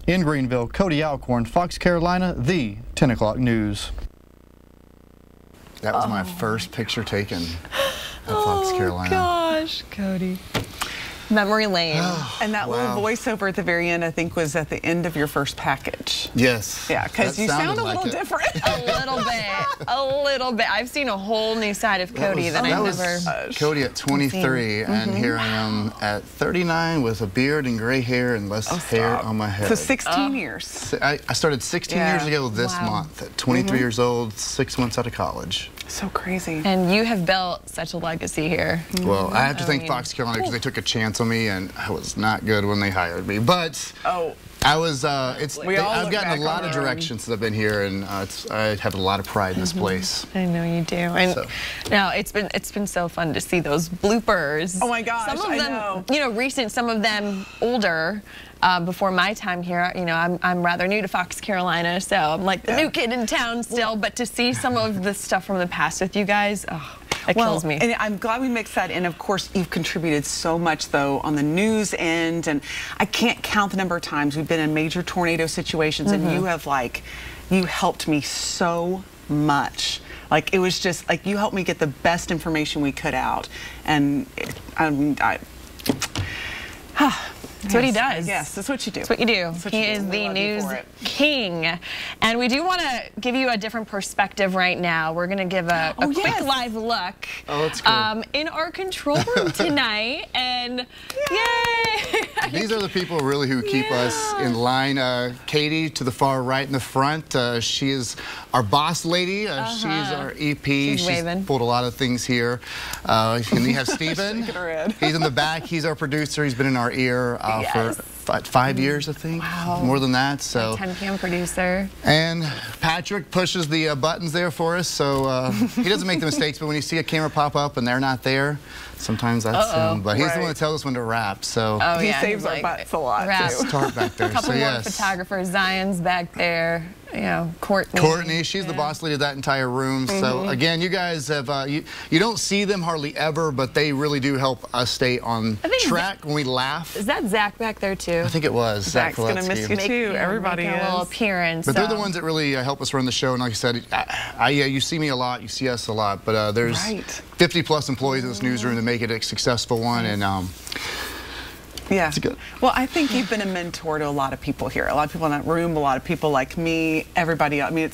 In Greenville, Cody Alcorn, Fox Carolina, the 10 o'clock news. That was my first picture taken at Fox Carolina. Gosh, Cody. Memory lane. And that little voiceover at the very end, I think, was at the end of your first package. Yes. Yeah, because you sound a little different. A little bit. I've seen a whole new side of Cody that I've never. Cody at 23, and here I am at 39 with a beard and gray hair and less hair on my head. So 16 years. I started 16 years ago this month at 23 years old, 6 months out of college. So crazy. And you have built such a legacy here. Well, I have to thank Fox Carolina because they took a chance on me, and I was not good when they hired me. But I was. I've gotten a lot of direction since I've been here, and I have a lot of pride in this place. I know you do. And now it's been so fun to see those bloopers. Oh my gosh! Some of them, recent. Some of them older. Before my time here, I'm rather new to Fox Carolina, so I'm like the new kid in town still. But to see some of the stuff from the past with you guys, it kills me. And I'm glad we mixed that in. Of course, you've contributed so much, though, on the news end, and I can't count the number of times we've been in major tornado situations, and you have you helped me so much. Like, it was just like you helped me get the best information we could out, and That's what he does. Yes, that's what you do. That's what you do. He is the news king. And we do want to give you a different perspective right now. We're going to give a quick live look in our control room tonight. And yay! These are the people really who keep us in line. Katie to the far right in the front. She is our boss lady. She's our EP. She's pulled a lot of things here. And you have Steven. He's in the back. He's our producer. He's been in our ear for 5 years, I think. Wow. More than that. So 10 p.m. producer. And Patrick pushes the buttons there for us, so he doesn't make the mistakes, but when you see a camera pop up and they're not there, sometimes that's him. But he's the one that tells us when to wrap. So he saves our butts a lot too. Start back there. A couple more photographers. Zion's back there. Courtney. She's the boss lady of that entire room. So again, you guys have you don't see them hardly ever, but they really do help us stay on track when we laugh. Is that Zach back there too? I think it was. Zach's gonna miss you too. Everybody is. A little appearance. But they're the ones that really help us run the show. And like I said, you see me a lot, you see us a lot, but there's 50 plus employees in this newsroom to make it a successful one. And yeah. Well, I think you've been a mentor to a lot of people here. A lot of people in that room, a lot of people like me, everybody. I mean,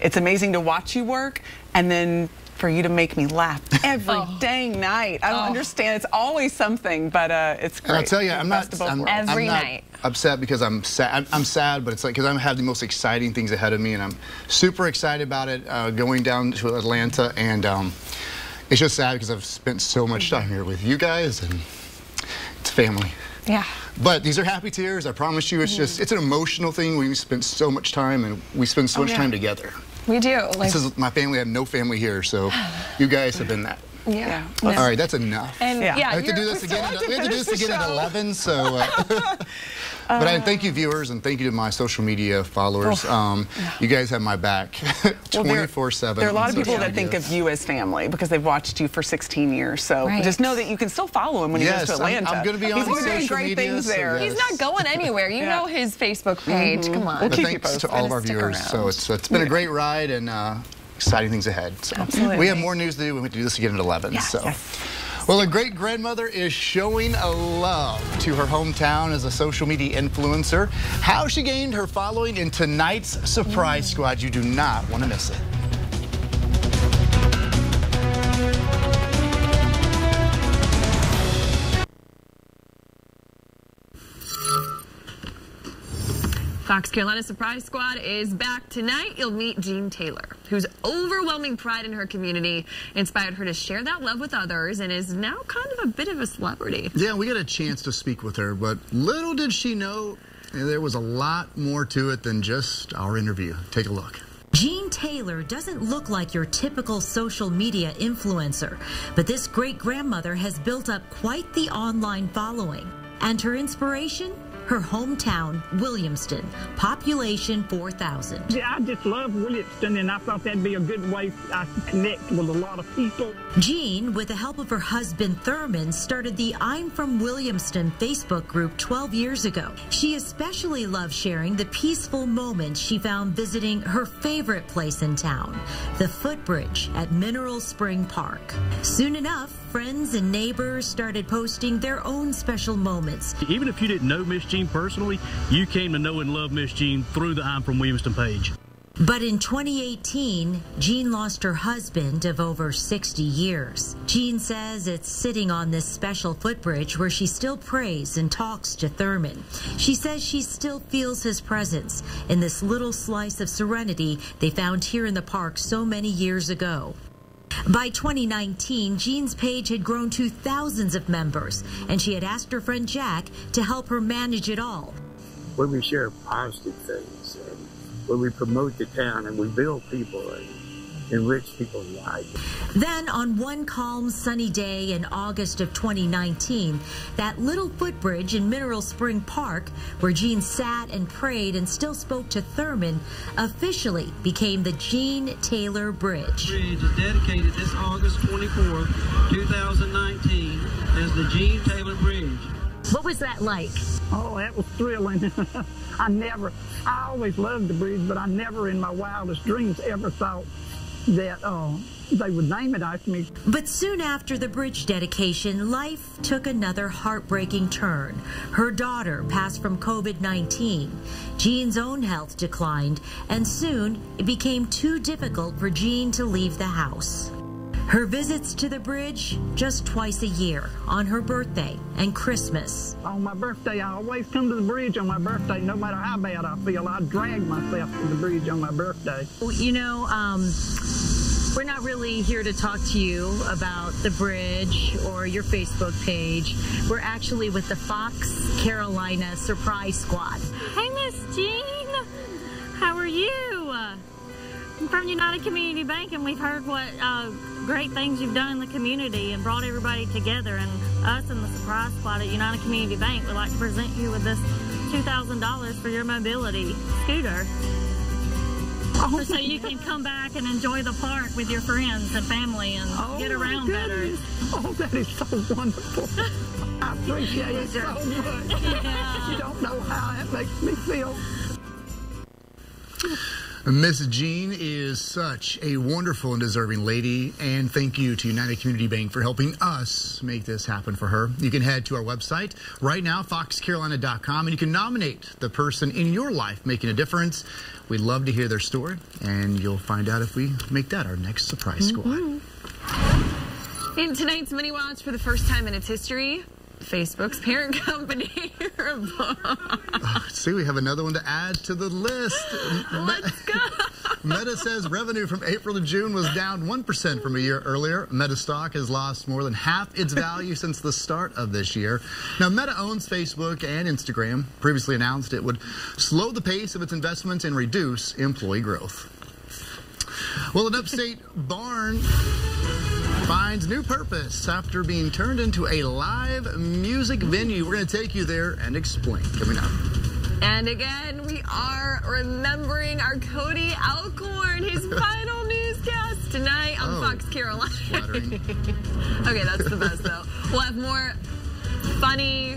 it's amazing to watch you work, and then for you to make me laugh every dang night. I don't understand. It's always something, but it's great. And I'll tell you, I'm not upset because I'm sad. I'm sad, but it's like because I have the most exciting things ahead of me, and I'm super excited about it. Going down to Atlanta, and it's just sad because I've spent so much time here with you guys, and it's family. Yeah. But these are happy tears. I promise you. It's just, it's an emotional thing. We spent so much time, and we spend so much time together. We do. This is my family. I have no family here, so you guys have been that. Yeah. All right, that's enough. And I have to do this again. We have to do this again at 11. So, but I thank you, viewers, and thank you to my social media followers. You guys have my back 24/7. There are a lot of people that think of you as family because they've watched you for 16 years. So just know that you can still follow him when he goes to Atlanta. I'm going to be on social media. Great things there. He's not going anywhere. You know his Facebook page. Come on. Well, thanks to all of our viewers. So it's been a great ride and exciting things ahead. So we have more news to do. We have to do this again at 11. Well, a great grandmother is showing a love to her hometown as a social media influencer. How she gained her following in tonight's Surprise Squad. You do not want to miss it. Fox Carolina Surprise Squad is back tonight. You'll meet Jean Taylor, whose overwhelming pride in her community inspired her to share that love with others and is now kind of a bit of a celebrity. Yeah, we got a chance to speak with her, but little did she know there was a lot more to it than just our interview. Take a look. Jean Taylor doesn't look like your typical social media influencer, but this great-grandmother has built up quite the online following. And her inspiration? Her hometown, Williamston, population 4,000. Yeah, I just love Williamston, and I thought that'd be a good way I could connect with a lot of people. Jean, with the help of her husband Thurman, started the I'm From Williamston Facebook group 12 years ago. She especially loves sharing the peaceful moments she found visiting her favorite place in town, the footbridge at Mineral Spring Park. Soon enough, friends and neighbors started posting their own special moments. Even if you didn't know Miss Jean personally, you came to know and love Miss Jean through the I'm From Williamston page. But in 2018, Jean lost her husband of over 60 years. Jean says it's sitting on this special footbridge where she still prays and talks to Thurman. She says she still feels his presence in this little slice of serenity they found here in the park so many years ago. By 2019, Jean's page had grown to thousands of members, and she had asked her friend Jack to help her manage it all. When we share positive things, and when we promote the town, and we build people and enrich people's lives. Then, on one calm, sunny day in August of 2019, that little footbridge in Mineral Spring Park, where Jean sat and prayed and still spoke to Thurman, officially became the Jean Taylor Bridge. The bridge is dedicated this August 24th, 2019 as the Jean Taylor Bridge. What was that like? Oh, that was thrilling. I always loved the bridge, but I never in my wildest dreams ever thought that they would name it after me. But soon after the bridge dedication, life took another heartbreaking turn. Her daughter passed from COVID-19. Jean's own health declined, and soon it became too difficult for Jean to leave the house. Her visits to the bridge just twice a year, on her birthday and Christmas. On my birthday, I always come to the bridge on my birthday, no matter how bad I feel. I drag myself to the bridge on my birthday. You know, we're not really here to talk to you about the bridge or your Facebook page. We're actually with the Fox Carolina Surprise Squad. Hey, Miss Jean. How are you? I'm from United Community Bank, and we've heard what great things you've done in the community and brought everybody together. And us and the Surprise Squad at United Community Bank would like to present you with this $2,000 for your mobility scooter. So you can come back and enjoy the park with your friends and family and get around better. Oh, that is so wonderful. I appreciate it so much. You don't know how that makes me feel. Miss Jean is such a wonderful and deserving lady, and thank you to United Community Bank for helping us make this happen for her. You can head to our website right now, foxcarolina.com, and you can nominate the person in your life making a difference. We'd love to hear their story, and you'll find out if we make that our next Surprise Squad. In tonight's Mini Watch, for the first time in its history, Facebook's parent company. See, we have another one to add to the list. Let's go. Meta says revenue from April to June was down 1% from a year earlier. Meta stock has lost more than half its value since the start of this year. Now, Meta owns Facebook and Instagram. Previously announced it would slow the pace of its investments and reduce employee growth. Well, an upstate barn finds new purpose after being turned into a live music venue. We're going to take you there and explain coming up. And again, we are remembering our Cody Alcorn, his final newscast tonight on Fox Carolina. Okay, that's the best though. We'll have more funny,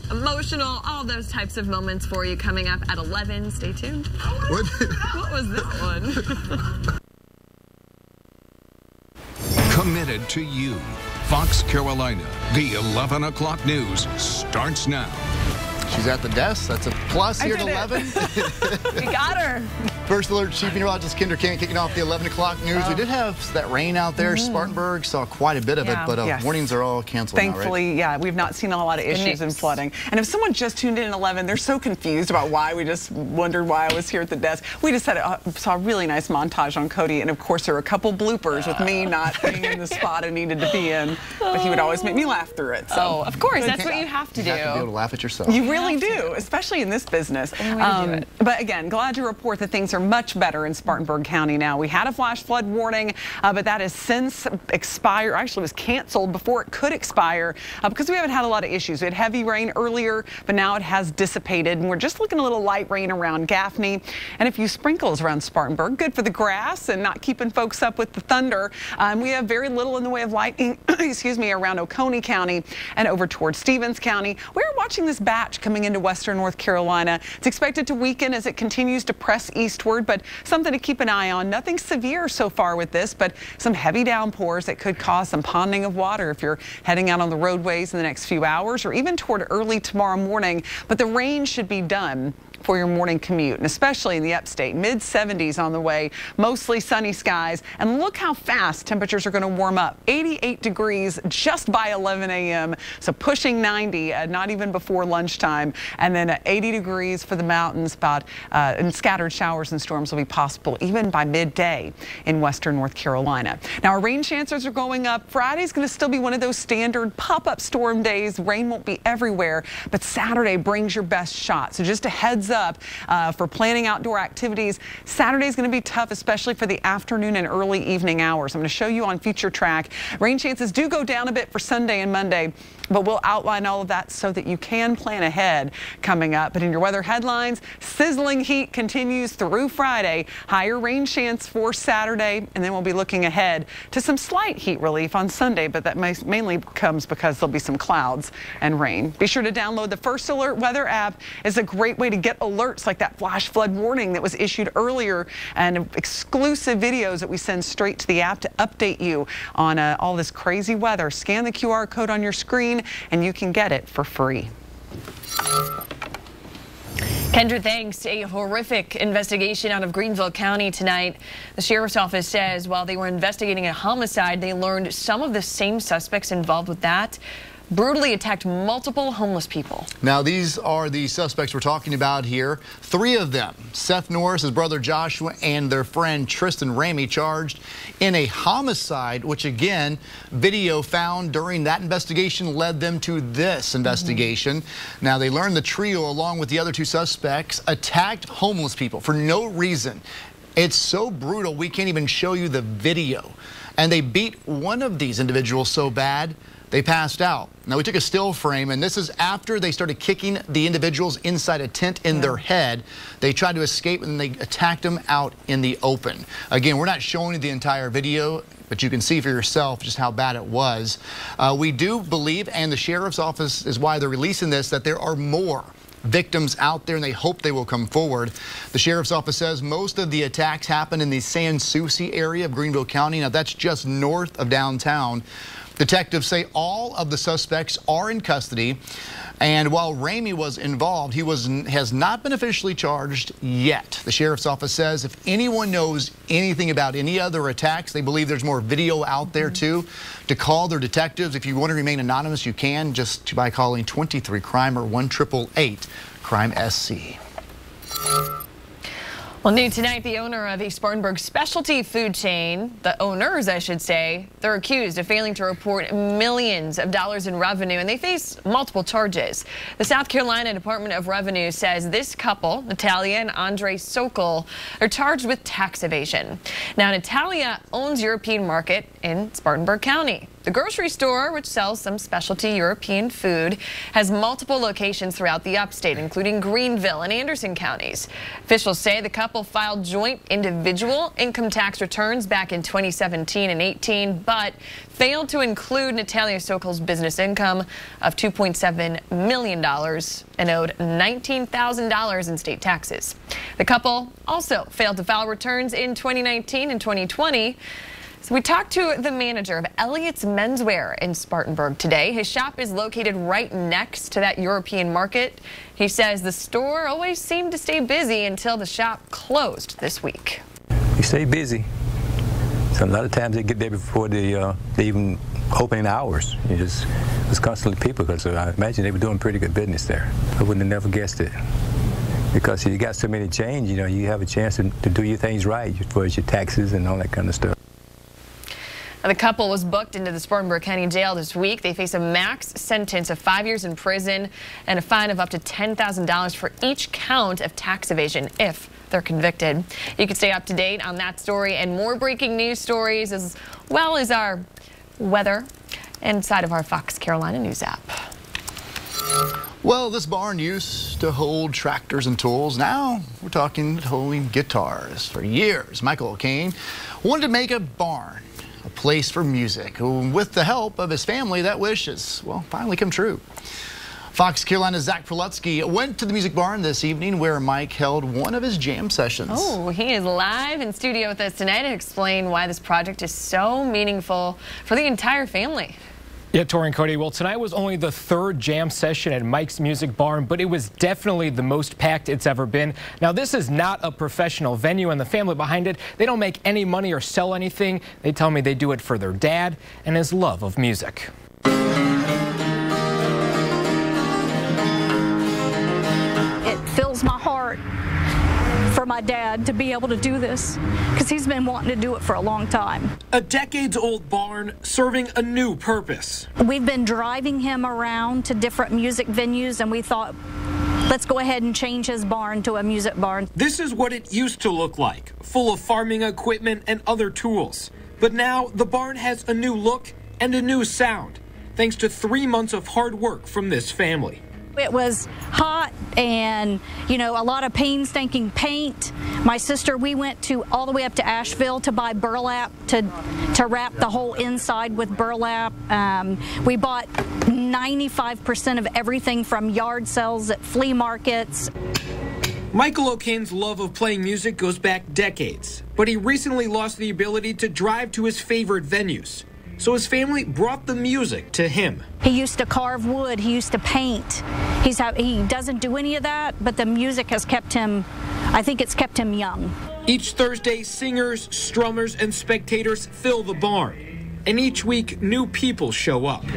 emotional, all those types of moments for you coming up at 11. Stay tuned. What was this one? Committed to you. Fox Carolina, the 11 o'clock news starts now. She's at the desk. That's a plus here at 11. We got her. First alert, Chief Meteorologist Kinder King kicking off the 11 o'clock news. We did have that rain out there. Spartanburg saw quite a bit of it, but warnings are all canceled Thankfully, now, right? yeah, we've not seen a lot of issues in flooding. And if someone just tuned in at 11, they're so confused about why. We just wondered why I was here at the desk. We just saw a really nice montage on Cody, and of course there were a couple bloopers with me not being in the spot I needed to be in, but he would always make me laugh through it. So of course, that's what you have to do. You have to be able to laugh at yourself. You really do, especially in this business. But again, glad to report that things are much better in Spartanburg County now. We had a flash flood warning, but that has since expired. Actually, was canceled before it could expire because we haven't had a lot of issues. We had heavy rain earlier, but now it has dissipated, and we're just looking a little light rain around Gaffney and a few sprinkles around Spartanburg. Good for the grass and not keeping folks up with the thunder. We have very little in the way of lightning, excuse me, around Oconee County and over towards Stevens County. We're watching this batch coming into western North Carolina. It's expected to weaken as it continues to press eastward, but something to keep an eye on. Nothing severe so far with this, but some heavy downpours that could cause some ponding of water if you're heading out on the roadways in the next few hours or even toward early tomorrow morning. But the rain should be done for your morning commute, and especially in the upstate. Mid-70s on the way, mostly sunny skies, and look how fast temperatures are going to warm up. 88 degrees just by 11 a.m., so pushing 90, not even before lunchtime, and then 80 degrees for the mountains, and scattered showers and storms will be possible even by midday in western North Carolina. Now, our rain chances are going up. Friday's going to still be one of those standard pop-up storm days. Rain won't be everywhere, but Saturday brings your best shot. So just a heads up for planning outdoor activities. Saturday is going to be tough, especially for the afternoon and early evening hours. I'm going to show you on Future Track. Rain chances do go down a bit for Sunday and Monday, but we'll outline all of that so that you can plan ahead coming up. But in your weather headlines, sizzling heat continues through Friday. Higher rain chance for Saturday, and then we'll be looking ahead to some slight heat relief on Sunday, but that mainly comes because there'll be some clouds and rain. Be sure to download the First Alert Weather app. It's a great way to get alerts like that flash flood warning that was issued earlier and exclusive videos that we send straight to the app to update you on all this crazy weather. Scan the QR code on your screen and you can get it for free. Kendra, thanks. A horrific investigation out of Greenville County tonight. The sheriff's office says while they were investigating a homicide, they learned some of the same suspects involved with that brutally attacked multiple homeless people. Now, these are the suspects we're talking about here. 3 of them, Seth Norris, his brother Joshua, and their friend Tristan Ramey, charged in a homicide, which again, video found during that investigation led them to this investigation. Now, they learned the trio, along with the other 2 suspects, attacked homeless people for no reason. It's so brutal, we can't even show you the video. And they beat one of these individuals so bad, they passed out. Now, we took a still frame, and this is after they started kicking the individuals inside a tent in their head. They tried to escape, and they attacked them out in the open. Again, we're not showing you the entire video, but you can see for yourself just how bad it was. We do believe, and the sheriff's office is why they're releasing this, that there are more victims out there, and they hope they will come forward. The sheriff's office says most of the attacks happened in the Sans Souci area of Greenville County. Now, that's just north of downtown. Detectives say all of the suspects are in custody, and while Ramey was involved, he has not been officially charged yet. The sheriff's office says if anyone knows anything about any other attacks, they believe there's more video out there too, to call their detectives. If you want to remain anonymous, you can just by calling 23-CRIME or 1-888-CRIME-SC. Well, new tonight, the owner of a Spartanburg specialty food chain, the owners, I should say, they're accused of failing to report millions of dollars in revenue, and they face multiple charges. The South Carolina Department of Revenue says this couple, Natalia and Andre Sokol, are charged with tax evasion. Now, Natalia owns European Market in Spartanburg County. The grocery store, which sells some specialty European food, has multiple locations throughout the upstate, including Greenville and Anderson counties. Officials say the couple filed joint individual income tax returns back in 2017 and 18, but failed to include Natalia Sokol's business income of $2.7 million and owed $19,000 in state taxes. The couple also failed to file returns in 2019 and 2020. So we talked to the manager of Elliott's Menswear in Spartanburg today. His shop is located right next to that European Market. He says the store always seemed to stay busy until the shop closed this week. We stay busy. So a lot of times they get there before they even opening hours. There's constantly people, because I imagine they were doing pretty good business there. I wouldn't have never guessed it. Because you got so many change, you have a chance to do your things right as far as your taxes and all that kind of stuff. The couple was booked into the Spartanburg County Jail this week. They face a max sentence of 5 years in prison and a fine of up to $10,000 for each count of tax evasion if they're convicted. You can stay up to date on that story and more breaking news stories, as well as our weather inside of our Fox Carolina News app. Well, this barn used to hold tractors and tools. Now we're talking holding guitars. For years, Michael O'Kane wanted to make a barn a place for music. With the help of his family, that wish has, well, finally come true. Fox Carolina's Zach Prelutsky went to the music barn this evening where Mike held one of his jam sessions. Oh, he is live in studio with us tonight to explain why this project is so meaningful for the entire family. Yeah, Tori and Cody, well, tonight was only the third jam session at Mike's Music Barn, but it was definitely the most packed it's ever been. Now, this is not a professional venue, and the family behind it, they don't make any money or sell anything. They tell me they do it for their dad and his love of music. It fills my heart for my dad to be able to do this, because he's been wanting to do it for a long time. A decades-old barn serving a new purpose. We've been driving him around to different music venues, and we thought, let's go ahead and change his barn to a music barn. This is what it used to look like, full of farming equipment and other tools. But now the barn has a new look and a new sound, thanks to 3 months of hard work from this family. It was hot and, a lot of painstaking paint. My sister, we went all the way up to Asheville to buy burlap to wrap the whole inside with burlap. We bought 95% of everything from yard sales at flea markets. Michael O'Kane's love of playing music goes back decades, but he recently lost the ability to drive to his favorite venues. So his family brought the music to him. He used to carve wood, he used to paint. He doesn't do any of that, but the music has kept him, I think it's kept him young. Each Thursday, singers, strummers, and spectators fill the barn. And each week, new people show up. I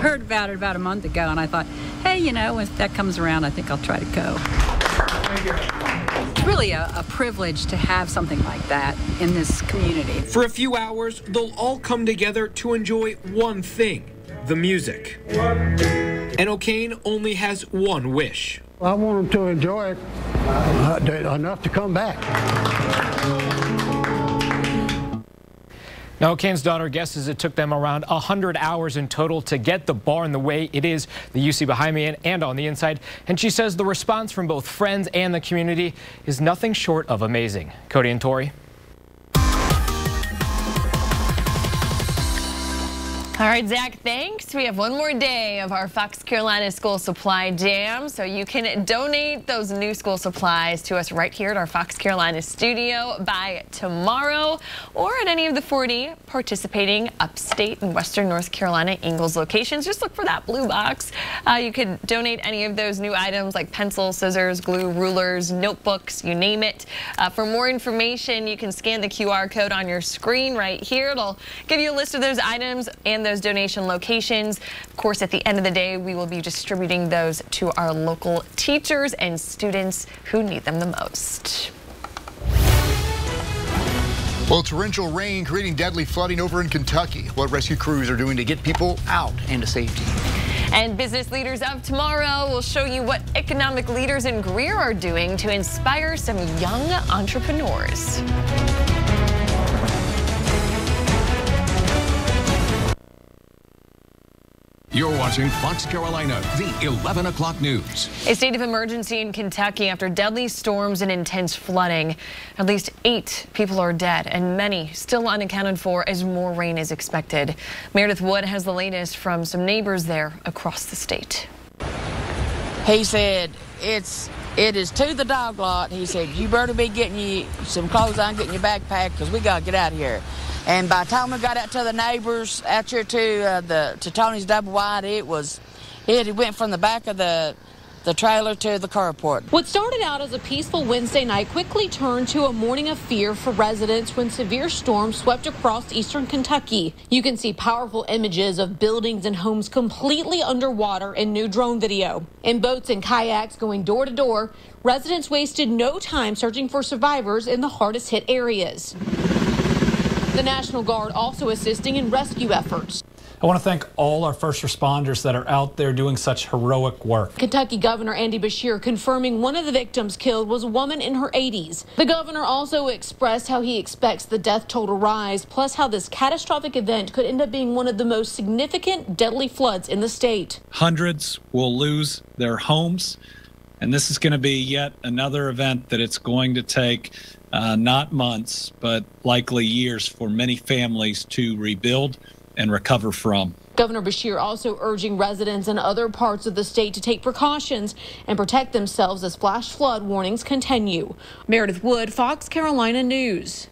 heard about it about a month ago, and I thought, hey, if that comes around, I think I'll try to go. It's really a privilege to have something like that in this community. For a few hours, they'll all come together to enjoy one thing, the music. And O'Kane only has one wish. I want them to enjoy it enough to come back. Now, O'Kane's daughter guesses it took them around 100 hours in total to get the barn the way it is, that you see behind me and on the inside. And she says the response from both friends and the community is nothing short of amazing. Cody and Tori. All right, Zach, thanks. We have one more day of our Fox Carolina School Supply Jam, so you can donate those new school supplies to us right here at our Fox Carolina studio by tomorrow, or at any of the 40 participating upstate and western North Carolina Ingalls locations. Just look for that blue box. You could donate any of those new items like pencils, scissors, glue, rulers, notebooks, you name it. For more information, you can scan the QR code on your screen right here. It'll give you a list of those items and those donation locations. Of course, at the end of the day, we will be distributing those to our local teachers and students who need them the most. Well, torrential rain creating deadly flooding over in Kentucky. What rescue crews are doing to get people out and to safety. And business leaders of tomorrow will show you what economic leaders in Greer are doing to inspire some young entrepreneurs. You're watching Fox Carolina, the 11 o'clock news. A state of emergency in Kentucky after deadly storms and intense flooding. At least 8 people are dead and many still unaccounted for as more rain is expected. Meredith Wood has the latest from some neighbors there across the state. He said, it is to the dog lot. He said, you better be getting you some clothes on, getting your backpack, because we got to get out of here. And by the time we got out to the neighbors, out here to Tony's Double Wide, it went from the back of the trailer to the carport. What started out as a peaceful Wednesday night quickly turned to a morning of fear for residents when severe storms swept across eastern Kentucky. You can see powerful images of buildings and homes completely underwater in new drone video. In boats and kayaks going door to door, residents wasted no time searching for survivors in the hardest hit areas. The National Guard also assisting in rescue efforts. I want to thank all our first responders that are out there doing such heroic work. Kentucky Governor Andy Beshear confirming one of the victims killed was a woman in her 80s. The governor also expressed how he expects the death toll to rise, plus how this catastrophic event could end up being one of the most significant deadly floods in the state. Hundreds will lose their homes, and this is going to be yet another event that it's going to take not months, but likely years for many families to rebuild and recover from. Governor Beshear also urging residents in other parts of the state to take precautions and protect themselves as flash flood warnings continue. Meredith Wood, Fox Carolina News.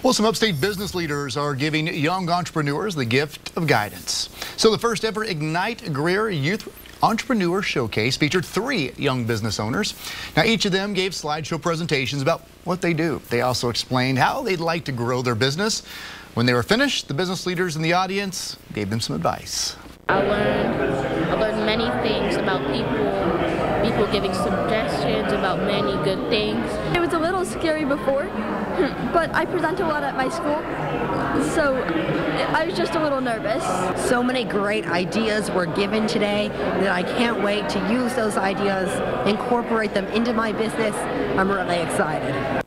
Well, some upstate business leaders are giving young entrepreneurs the gift of guidance. So the first ever Ignite Greer Youth Entrepreneur Showcase featured 3 young business owners. Now, each of them gave slideshow presentations about what they do. They also explained how they'd like to grow their business. When they were finished, the business leaders in the audience gave them some advice. I learned many things about people giving suggestions about many good things. It was a little scary before, but I present a lot at my school, so I was just a little nervous. So many great ideas were given today that I can't wait to use those ideas, incorporate them into my business. I'm really excited.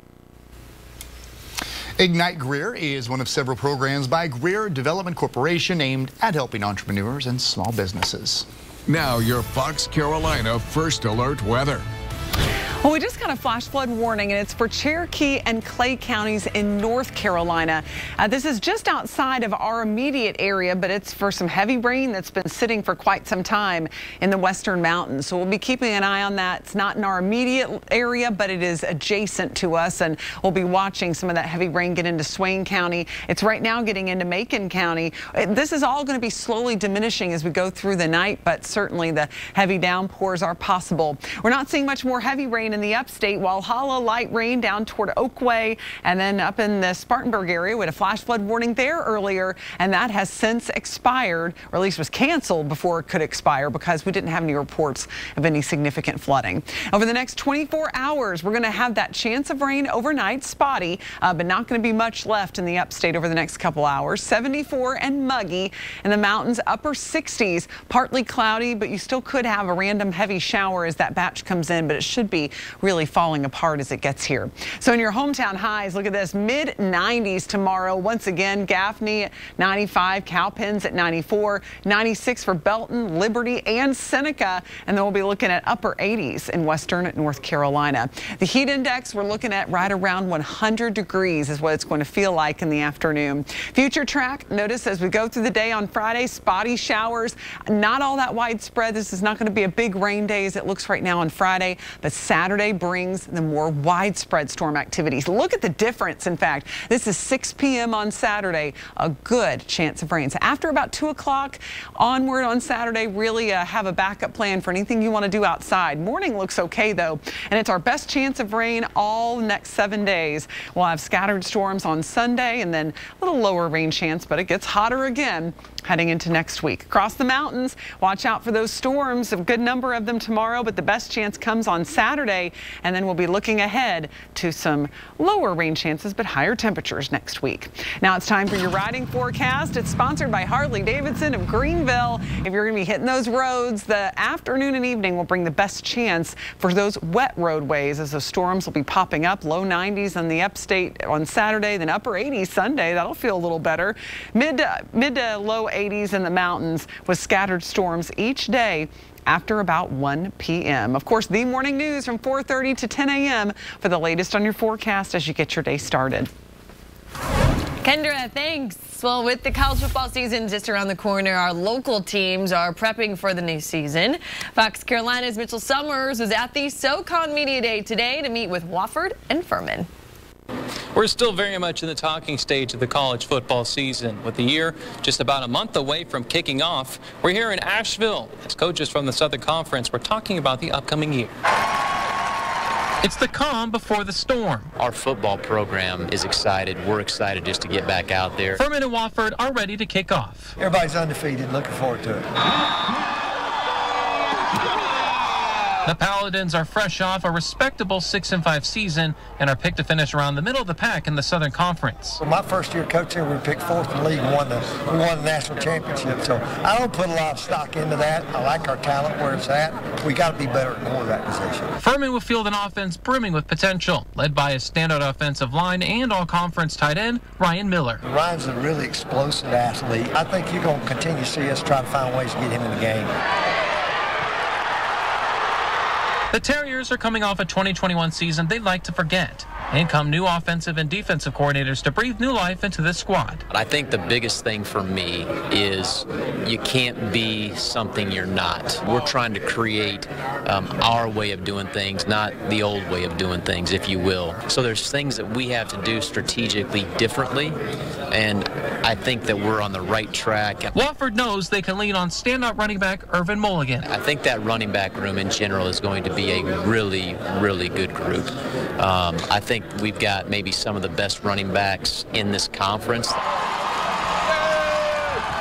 Ignite Greer is one of several programs by Greer Development Corporation aimed at helping entrepreneurs and small businesses. Now your Fox Carolina First Alert weather. Well, we just got a flash flood warning, and it's for Cherokee and Clay counties in North Carolina. This is just outside of our immediate area, but it's for some heavy rain that's been sitting for quite some time in the western mountains. So we'll be keeping an eye on that. It's not in our immediate area, but it is adjacent to us, and we'll be watching some of that heavy rain get into Swain County. It's right now getting into Macon County. This is all going to be slowly diminishing as we go through the night, but certainly the heavy downpours are possible. We're not seeing much more heavy rain in the upstate. Walhalla, light rain down toward Oakway, and then up in the Spartanburg area. We had a flash flood warning there earlier, and that has since expired, or at least was canceled before it could expire because we didn't have any reports of any significant flooding. Over the next 24 hours, we're going to have that chance of rain overnight, spotty, but not going to be much left in the upstate over the next couple hours. 74 and muggy in the mountains, upper 60s, partly cloudy, but you still could have a random heavy shower as that batch comes in, but it should be really falling apart as it gets here. So in your hometown highs, look at this, mid 90s tomorrow. Once again, Gaffney at 95, Cowpens at 94, 96 for Belton, Liberty, and Seneca. And then we'll be looking at upper 80s in western North Carolina. The heat index we're looking at right around 100 degrees is what it's going to feel like in the afternoon. Future track, notice as we go through the day on Friday, spotty showers, not all that widespread. This is not going to be a big rain day as it looks right now on Friday, but Saturday Saturday brings the more widespread storm activities. Look at the difference. In fact, this is 6 p.m. on Saturday, a good chance of rain. So after about 2 o'clock onward on Saturday, really have a backup plan for anything you want to do outside. Morning looks okay, though, and it's our best chance of rain all next 7 days. We'll have scattered storms on Sunday and then a little lower rain chance, but it gets hotter again heading into next week. Across the mountains, watch out for those storms, a good number of them tomorrow, but the best chance comes on Saturday, and then we'll be looking ahead to some lower rain chances but higher temperatures next week. Now it's time for your riding forecast. It's sponsored by Harley-Davidson of Greenville. If you're going to be hitting those roads, the afternoon and evening will bring the best chance for those wet roadways as the storms will be popping up. Low 90s on the upstate on Saturday, then upper 80s Sunday. That'll feel a little better. Mid to low 80s in the mountains with scattered storms each day after about 1 p.m. Of course, the morning news from 4:30 to 10 a.m. for the latest on your forecast as you get your day started. Kendra, thanks. Well, with the college football season just around the corner, our local teams are prepping for the new season. Fox Carolina's Mitchell Summers was at the SoCon Media Day today to meet with Wofford and Furman. We're still very much in the talking stage of the college football season. With the year just about a month away from kicking off, we're here in Asheville as coaches from the Southern Conference were talking about the upcoming year. It's the calm before the storm. Our football program is excited. We're excited just to get back out there. Furman and Wofford are ready to kick off. Everybody's undefeated. Looking forward to it. The Paladins are fresh off a respectable 6-5 season and are picked to finish around the middle of the pack in the Southern Conference. Well, my first year coaching, we picked 4th in the league and won the national championship. So I don't put a lot of stock into that. I like our talent where it's at. We got to be better at more of that position. Furman will field an offense brimming with potential, led by a standout offensive line and all-conference tight end Ryan Miller. Ryan's a really explosive athlete. I think you're going to continue to see us try to find ways to get him in the game. The Terriers are coming off a 2021 season they'd like to forget. In come new offensive and defensive coordinators to breathe new life into this squad. I think the biggest thing for me is you can't be something you're not. We're trying to create our way of doing things, not the old way of doing things, if you will. So there's things that we have to do strategically differently, and I think that we're on the right track. Wofford knows they can lean on standout running back Irvin Mulligan. I think that running back room in general is going to be a really, really good group. I think we've got maybe some of the best running backs in this conference.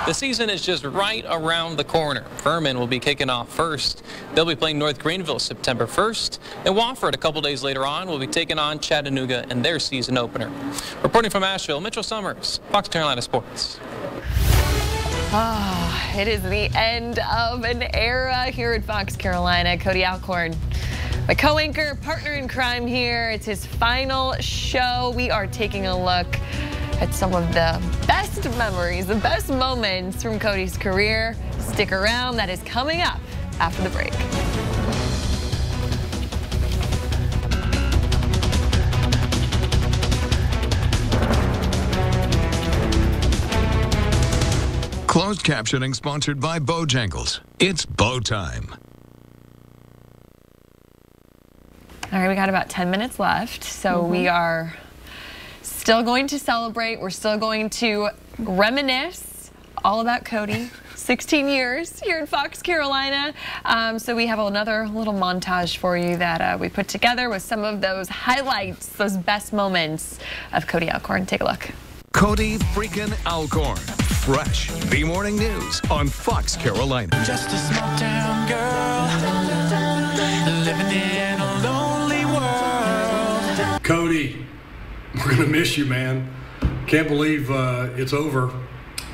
The season is just right around the corner. Furman will be kicking off first. They'll be playing North Greenville September 1st. And Wofford, a couple days later on, will be taking on Chattanooga in their season opener. Reporting from Asheville, Mitchell Summers, Fox Carolina Sports. It is the end of an era here at Fox Carolina. Cody Alcorn, my co-anchor, partner in crime here. It's his final show. We are taking a look at some of the best memories, the best moments from Cody's career. Stick around, that is coming up after the break. Closed captioning sponsored by Bojangles. It's Bow time. All right, we got about 10 minutes left, so we are still going to celebrate. We're still going to reminisce all about Cody. 16 years here in Fox Carolina. So we have another little montage for you that we put together with some of those highlights, those best moments of Cody Alcorn. Take a look. Cody freaking Alcorn. Fresh. The morning news on Fox Carolina. Just a small town girl living in a lonely world. Cody, we're going to miss you, man. Can't believe it's over.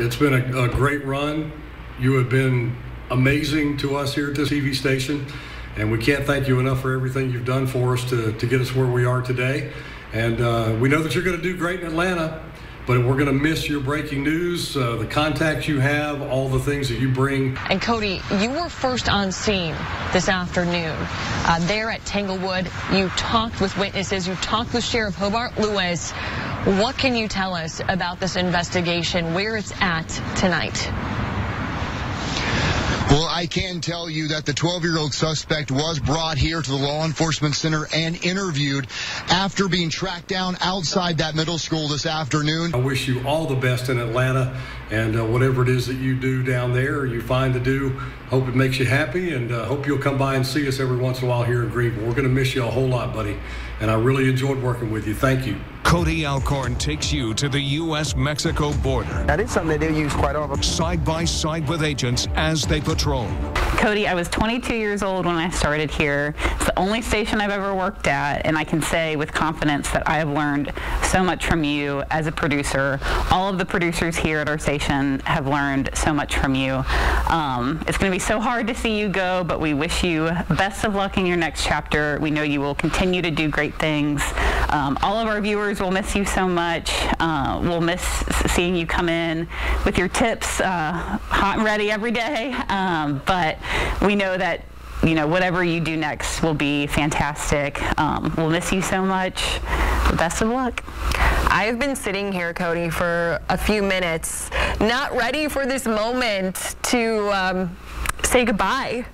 It's been a great run. You have been amazing to us here at this TV station, and we can't thank you enough for everything you've done for us to get us where we are today. And we know that you're going to do great in Atlanta, but we're going to miss your breaking news, the contacts you have, all the things that you bring. And Cody, you were first on scene this afternoon there at Tanglewood. You talked with witnesses. You talked with Sheriff Hobart Lewis. What can you tell us about this investigation, where it's at tonight? Well, I can tell you that the 12-year-old suspect was brought here to the law enforcement center and interviewed after being tracked down outside that middle school this afternoon. I wish you all the best in Atlanta, and whatever it is that you do down there or you find to do, hope it makes you happy, and hope you'll come by and see us every once in a while here in Greenville. We're going to miss you a whole lot, buddy, and I really enjoyed working with you. Thank you. Cody Alcorn takes you to the U.S.-Mexico border. That is something they do use quite often. Side by side with agents as they patrol. Cody, I was 22 years old when I started here. It's the only station I've ever worked at, and I can say with confidence that I have learned so much from you as a producer. All of the producers here at our station have learned so much from you. It's going to be so hard to see you go, but we wish you best of luck in your next chapter. We know you will continue to do great things. All of our viewers will miss you so much. We'll miss seeing you come in with your tips hot and ready every day. But we know that, you know, whatever you do next will be fantastic. We'll miss you so much. Best of luck. I've been sitting here, Cody, for a few minutes, not ready for this moment to say goodbye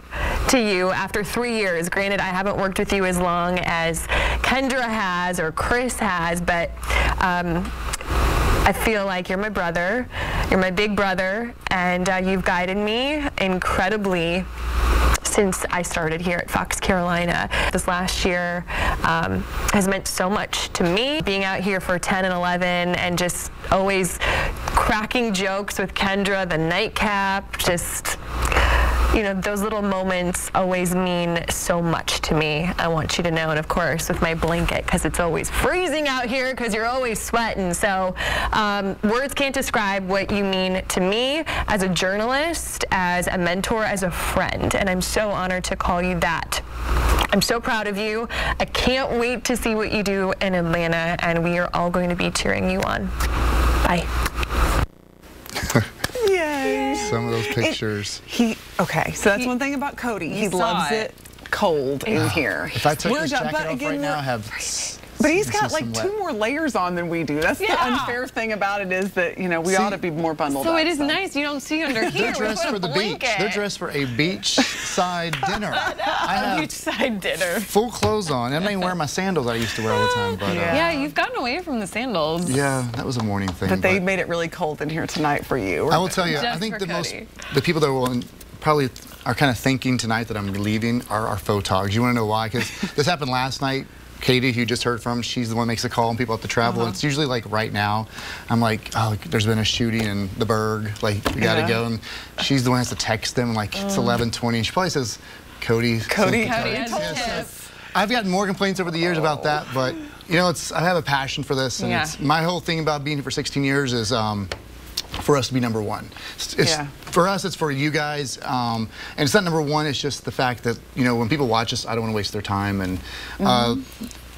to you after 3 years. Granted, I haven't worked with you as long as Kendra has or Chris has, but I feel like you're my brother, you're my big brother, and you've guided me incredibly since I started here at Fox Carolina. This last year has meant so much to me, being out here for 10 and 11 and just always cracking jokes with Kendra, the nightcap, just, you know, those little moments always mean so much to me. I want you to know, and of course with my blanket, because it's always freezing out here because you're always sweating. So words can't describe what you mean to me as a journalist, as a mentor, as a friend, and I'm so honored to call you that. I'm so proud of you. I can't wait to see what you do in Atlanta, and we are all going to be cheering you on. Bye. Yay. Some of those pictures. Okay, so that's one thing about Cody. He loves it cold in here. If I took his jacket off right now, I have... But he's got like 2 more layers on than we do. That's the unfair thing about it, is that, you know, we ought to be more bundled up. So it is nice you don't see under here. They're dressed for the beach. They're dressed for a beachside dinner. I have beachside dinner. Full clothes on. I'm not even wearing my sandals I used to wear all the time. But, yeah, you've gotten away from the sandals. Yeah, that was a morning thing. But they made it really cold in here tonight for you. I will tell you, I think the people that will probably are kind of thinking tonight that I'm leaving are our photogs. You want to know why? Because this happened last night. Katie, who you just heard from, she's the one who makes the call and people have to travel. It's usually like right now. I'm like, oh, there's been a shooting in the Berg. Like, we got to go. And she's the one who has to text them. Like, it's 11:20. And she probably says, Cody told us. I've gotten more complaints over the years about that. But, you know, I have a passion for this. And it's, my whole thing about being here for 16 years is for us to be number one. For us, it's for you guys. And it's not number one. It's just the fact that, you know, when people watch us, I don't want to waste their time. And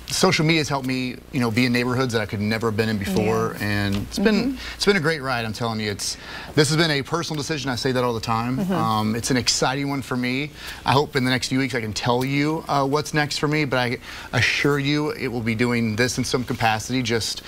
social media has helped me, you know, be in neighborhoods that I could never have been in before. And it's been a great ride. I'm telling you, this has been a personal decision. I say that all the time. It's an exciting one for me. I hope in the next few weeks I can tell you what's next for me. But I assure you, it will be doing this in some capacity. Just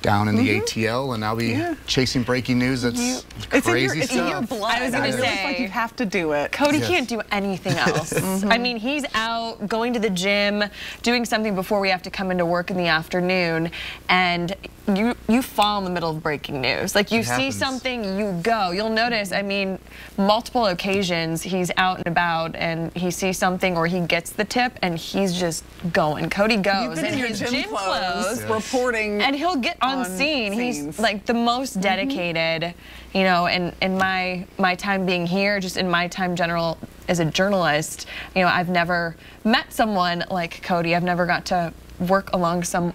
down in the ATL, and I'll be chasing breaking news. That's crazy stuff. It's in your blood. I was going to say, like, you have to do it. Cody can't do anything else. I mean, he's out going to the gym, doing something before we have to come into work in the afternoon, and you fall in the middle of breaking news. Like, you see something, you go. You'll notice, I mean, multiple occasions he's out and about and he sees something or he gets the tip and he's just going. Cody goes in his gym clothes, reporting, and he'll get on scene. He's like the most dedicated, you know, and in my time being here, just in my time general as a journalist, you know, I've never met someone like Cody. I've never got to work alongside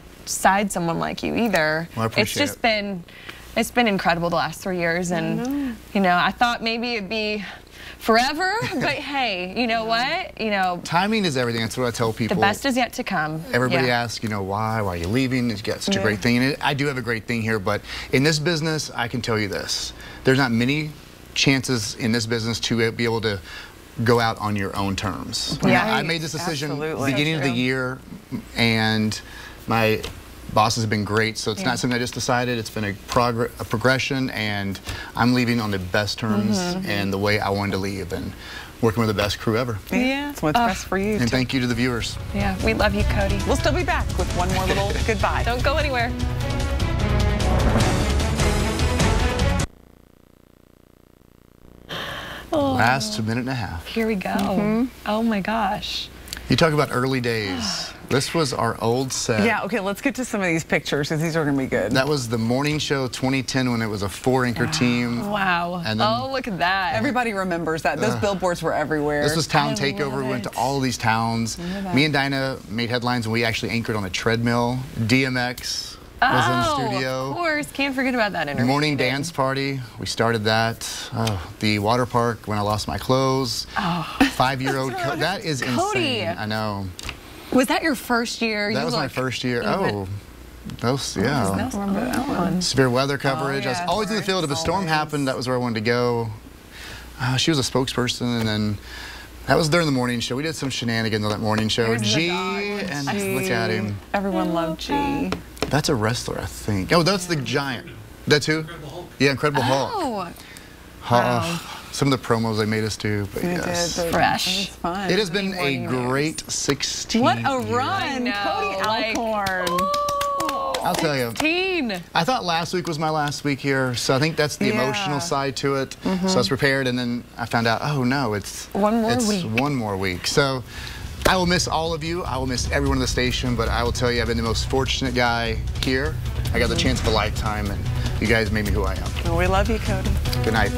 someone like you either. Well, I appreciate it's been incredible the last 3 years, and you know, I thought maybe it'd be forever, but hey, you know what? You know, timing is everything. That's what I tell people. The best is yet to come. Everybody asks, you know, why are you leaving? You got such a great thing. And I do have a great thing here, but in this business, I can tell you this: there's not many chances in this business to be able to go out on your own terms. I made this decision beginning of the year, and my bosses have been great, so it's not something I just decided. It's been a progression, and I'm leaving on the best terms and the way I wanted to leave, and working with the best crew ever. Yeah, it's what's best for you. And thank you to the viewers. Yeah, we love you, Cody. We'll still be back with one more little goodbye. Don't go anywhere. Last minute and a half. Here we go. Oh my gosh. You talk about early days. This was our old set. Yeah, okay, let's get to some of these pictures because these are going to be good. That was the morning show 2010 when it was a 4-anchor team. Wow. And then, oh, look at that. Everybody remembers that. Those billboards were everywhere. This was Town Takeover. We went to all of these towns. Me and Dinah made headlines, and we actually anchored on a treadmill. DMX was in the studio. Of course. Can't forget about that interview. Morning dance party. We started that. The water park when I lost my clothes. 5-year-old. That is Cody. insane. I know. Was that your first year? That was my first year. Those, yeah. I don't remember that one. Severe weather coverage. I was always in the field. If a storm happened, that was where I wanted to go. She was a spokesperson, and then that was during the morning show. We did some shenanigans on that morning show. There's G, and look at him. Everyone loved G. That's a wrestler, I think. Oh, that's the Giant. That's who? Yeah, Incredible Hulk. Oh. Wow. Some of the promos they made us do, but yes. Fresh. It was fun. It has been a great 16 What a years. run. Cody Alcorn. I'll tell you. 16. I thought last week was my last week here, so I think that's the emotional side to it. So I was prepared, and then I found out, oh no, it's one more week. So I will miss all of you. I will miss everyone in the station, but I will tell you, I've been the most fortunate guy here. I got the chance of a lifetime, and you guys made me who I am. Well, we love you, Cody. Good night.